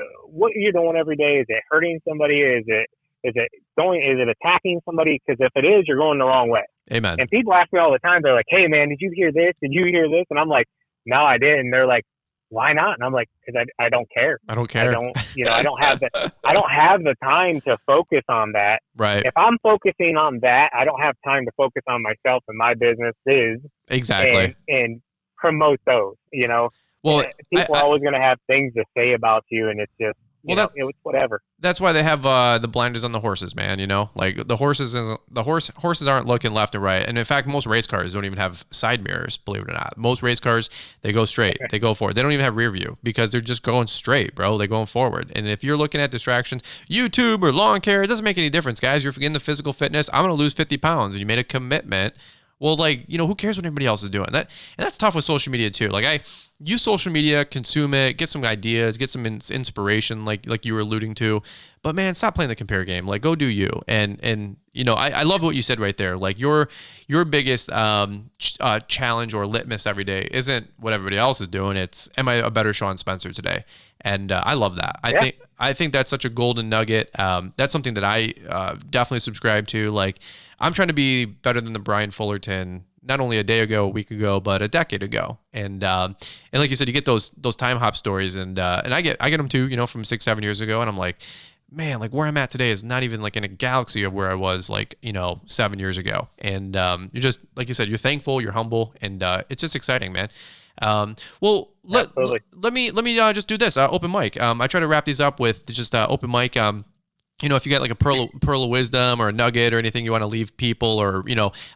doing every day? Is it hurting somebody? Is it attacking somebody? Because if it is, you're going the wrong way. Amen. And people ask me all the time. They're like, "Hey, man, did you hear this? Did you hear this?" And I'm like, "No, I didn't." And they're like, "Why not?" And I'm like, "Because I don't care. I don't care. I don't have the time to focus on that. Right. If I'm focusing on that, I don't have time to focus on myself and my businesses. Exactly. And promote those. Well, people are always going to have things to say about you, and it's just it's whatever. That's why they have the blinders on the horses, man. Like, the horses aren't looking left and right. And in fact, most race cars don't even have side mirrors, believe it or not. Most race cars, they go straight. They go forward. They don't even have rear view because they're just going straight, bro. They're going forward. And if you're looking at distractions, YouTube or lawn care, it doesn't make any difference, guys. You're in the physical fitness. I'm going to lose 50 pounds, and you made a commitment. Well, like, who cares what anybody else is doing? And that's tough with social media too. Like, I use social media, consume it, get some ideas, get some inspiration, like you were alluding to. But man, stop playing the compare game. Like, go do you. And I love what you said right there. Like, your biggest challenge or litmus every day isn't what everybody else is doing. It's, am I a better Shawn Spencer today? And I love that. I think that's such a golden nugget. That's something that I definitely subscribe to. Like, I'm trying to be better than the Brian Fullerton, not only a day ago, a week ago, but a decade ago. And like you said, you get those time hop stories, and I get them too, from 6-7 years ago, and I'm like, man, like where I'm at today is not even like in a galaxy of where I was like 7 years ago. And you're just, like you said, you're thankful, you're humble, and it's just exciting, man. Well, let me just do this open mic. I try to wrap these up with just open mic. If you got like a pearl of wisdom or a nugget or anything you want to leave people, or,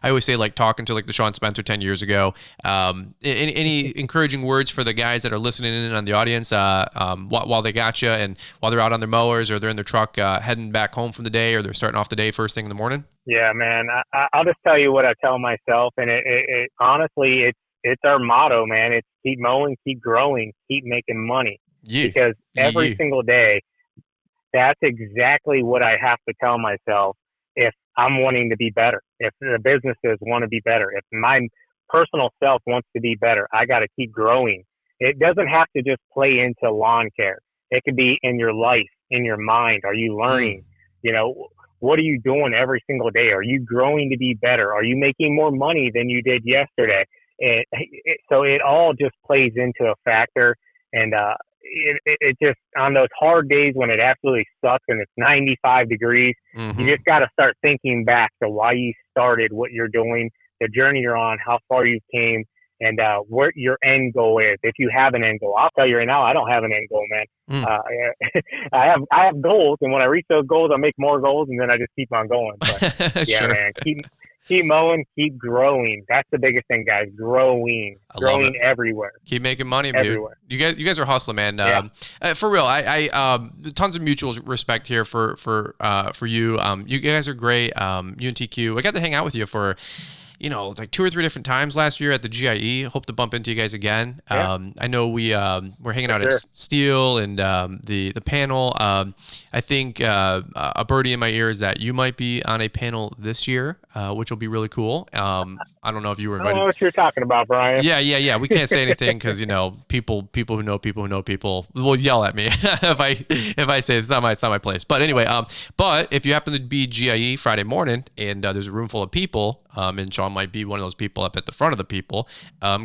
I always say like talking to like the Shawn Spencer 10 years ago, any encouraging words for the guys that are listening in on the audience, while they got you and while they're out on their mowers or they're in their truck, heading back home from the day, or they're starting off the day first thing in the morning? Yeah, man, I'll just tell you what I tell myself. And it honestly, it's our motto, man. It's keep mowing, keep growing, keep making money. Yeah. Because every single day, that's exactly what I have to tell myself if I'm wanting to be better, if the businesses want to be better, if my personal self wants to be better. I got to keep growing. It doesn't have to just play into lawn care. It could be in your life, in your mind. Are you learning? What are you doing every single day? Are you growing to be better? Are you making more money than you did yesterday? So it all just plays into a factor. And it just, on those hard days when it absolutely sucks and it's 95 degrees, you just got to start thinking back to why you started, what you're doing, the journey you're on, how far you came, and what your end goal is. If you have an end goal, I'll tell you right now, I don't have an end goal, man. I have goals, and when I reach those goals, I make more goals, and then I just keep on going. But yeah, man, keep mowing, keep growing. That's the biggest thing, guys. Growing everywhere. Keep making money, everywhere. Dude. You guys are hustling, man. Yeah. For real, I tons of mutual respect here for you. You guys are great. UNTQ. I got to hang out with you for, like 2 or 3 different times last year at the GIE. Hope to bump into you guys again. Yeah. I know we're hanging out at Steel and the panel. I think a birdie in my ear is that you might be on a panel this year, which will be really cool. I don't know if you were invited. I don't know what you're talking about, Brian. Yeah. We can't say anything because people who know people will yell at me if I say it's not my place. But anyway, but if you happen to be GIE Friday morning and there's a room full of people, and Shawn might be one of those people up at the front of the people,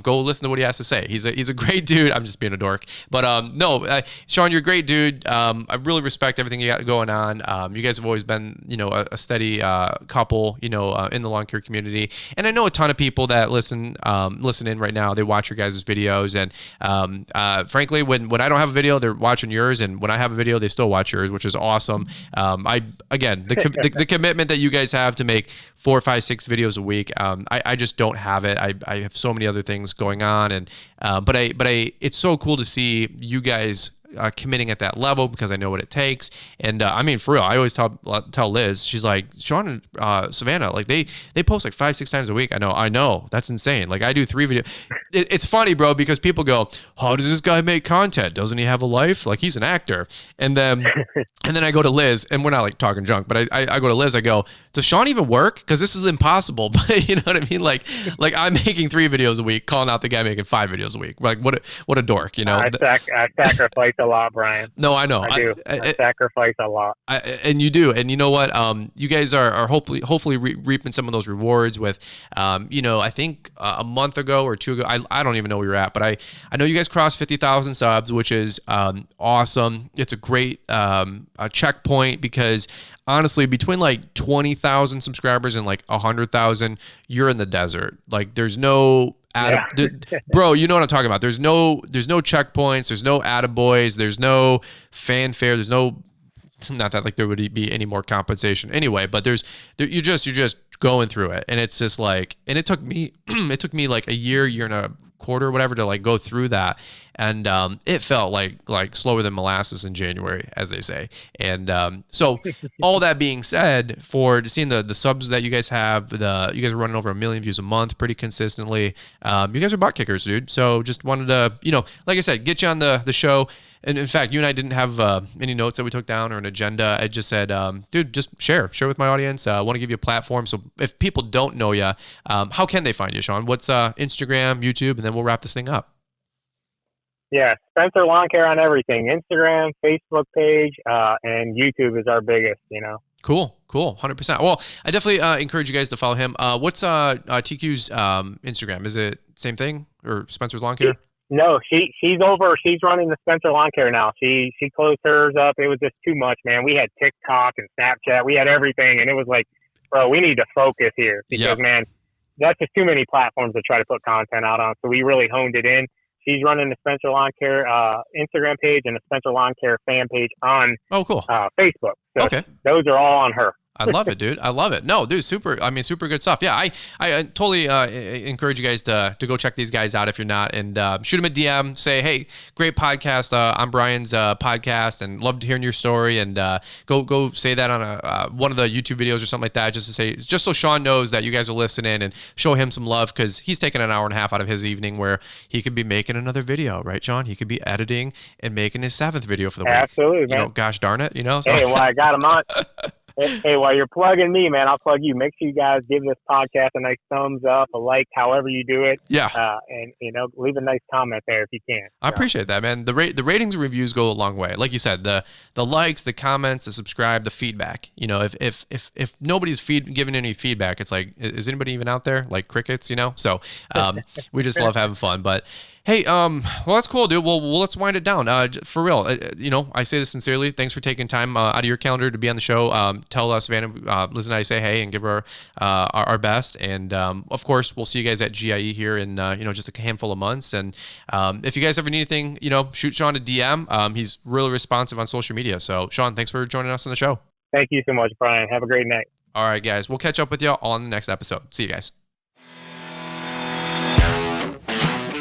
go listen to what he has to say. He's a great dude. I'm just being a dork, but no, Shawn, you're a great dude. I really respect everything you got going on. You guys have always been a steady couple in the lawn care community, and I know a ton of people that listen in right now. They watch your guys' videos, and frankly, when I don't have a video, they're watching yours, and when I have a video, they still watch yours, which is awesome. The commitment that you guys have to make 4, 5, 6 videos a week, I just don't have it. I have so many other things going on, and but it's so cool to see you guys committing at that level, because I know what it takes. And I mean, for real, I always tell Liz, she's like, Shawn and Savannah, like they post like 5, 6 times a week. I know that's insane. Like I do 3 videos. It's funny, bro, because people go, how does this guy make content? Doesn't he have a life? Like he's an actor. And then I go to Liz, and we're not like talking junk, but I go to Liz, I go, does Shawn even work? Because this is impossible. But you know what I mean? Like I'm making 3 videos a week, calling out the guy making 5 videos a week. Like what a dork, I sacrifice a lot, Brian. No, I know. I do. I sacrifice a lot. And you do. And you know what? You guys are hopefully reaping some of those rewards with, I think a month ago or 2 ago, I don't even know where you're at, but I know you guys crossed 50,000 subs, which is awesome. It's a great a checkpoint, because honestly, between like 20,000 subscribers and like 100,000, you're in the desert. Like there's no bro, you know what I'm talking about. There's no checkpoints, there's no attaboys, there's no fanfare, there's no, not that like there would be any more compensation anyway, but you're just going through it. And it's just like, and it took me like a year and a quarter or whatever to like go through that. And it felt like slower than molasses in January, as they say. And so all that being said, for seeing the subs that you guys have, you guys are running over 1 million views a month pretty consistently. You guys are butt kickers, dude. So just wanted to, like I said, get you on the show. And in fact, you and I didn't have any notes that we took down or an agenda. I just said, dude, just share with my audience. I want to give you a platform. So if people don't know you, how can they find you, Shawn? What's Instagram, YouTube, and then we'll wrap this thing up. Yeah, Spencer Lawn Care on everything. Instagram, Facebook page, and YouTube is our biggest, Cool. 100%. Well, I definitely encourage you guys to follow him. What's TQ's Instagram? Is it same thing or Spencer's Lawn Care? No, she's running the Spencer Lawn Care now. She closed hers up. It was just too much, man. We had TikTok and Snapchat. We had everything. And it was like, bro, we need to focus here because, man, that's just too many platforms to try to put content out on. So we really honed it in. She's running the Spencer Lawn Care Instagram page and the Spencer Lawn Care fan page on Facebook. So those are all on her. I love it, dude. I love it. No, dude, super good stuff. Yeah, I totally encourage you guys to go check these guys out if you're not, and shoot them a DM. Say, hey, great podcast. I'm Brian's podcast, and loved hearing your story. And go say that on one of the YouTube videos or something like that, just so Shawn knows that you guys are listening, and show him some love because he's taking an hour and a half out of his evening where he could be making another video, right, Shawn? He could be editing and making his 7th video for the week. Absolutely, man. Gosh darn it, So. Hey, well, I got him on. Hey, while you're plugging me, man, I'll plug you. Make sure you guys give this podcast a nice thumbs up, a like, however you do it. Yeah. And leave a nice comment there if you can. I appreciate that, man. The ratings and reviews go a long way. Like you said, the likes, the comments, the subscribe, the feedback. If nobody's giving any feedback, it's like, is anybody even out there? Like crickets, So we just love having fun. But hey, well, that's cool, dude. Well, let's wind it down. For real, I say this sincerely. Thanks for taking time out of your calendar to be on the show. Tell us, Savannah, Liz and I say hey and give her our best. And of course, we'll see you guys at GIE here in just a handful of months. And if you guys ever need anything, shoot Shawn a DM. He's really responsive on social media. So, Shawn, thanks for joining us on the show. Thank you so much, Brian. Have a great night. All right, guys. We'll catch up with you on the next episode. See you guys.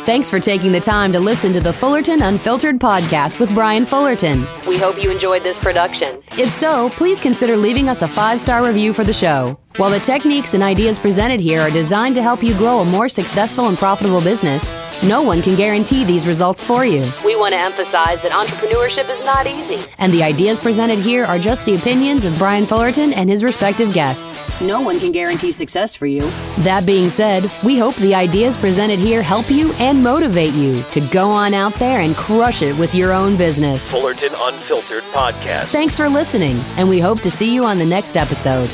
Thanks for taking the time to listen to the Fullerton Unfiltered podcast with Brian Fullerton. We hope you enjoyed this production. If so, please consider leaving us a 5-star review for the show. While the techniques and ideas presented here are designed to help you grow a more successful and profitable business, no one can guarantee these results for you. We want to emphasize that entrepreneurship is not easy, and the ideas presented here are just the opinions of Brian Fullerton and his respective guests. No one can guarantee success for you. That being said, we hope the ideas presented here help you and motivate you to go on out there and crush it with your own business. Fullerton Unfiltered Podcast. Thanks for listening, and we hope to see you on the next episode.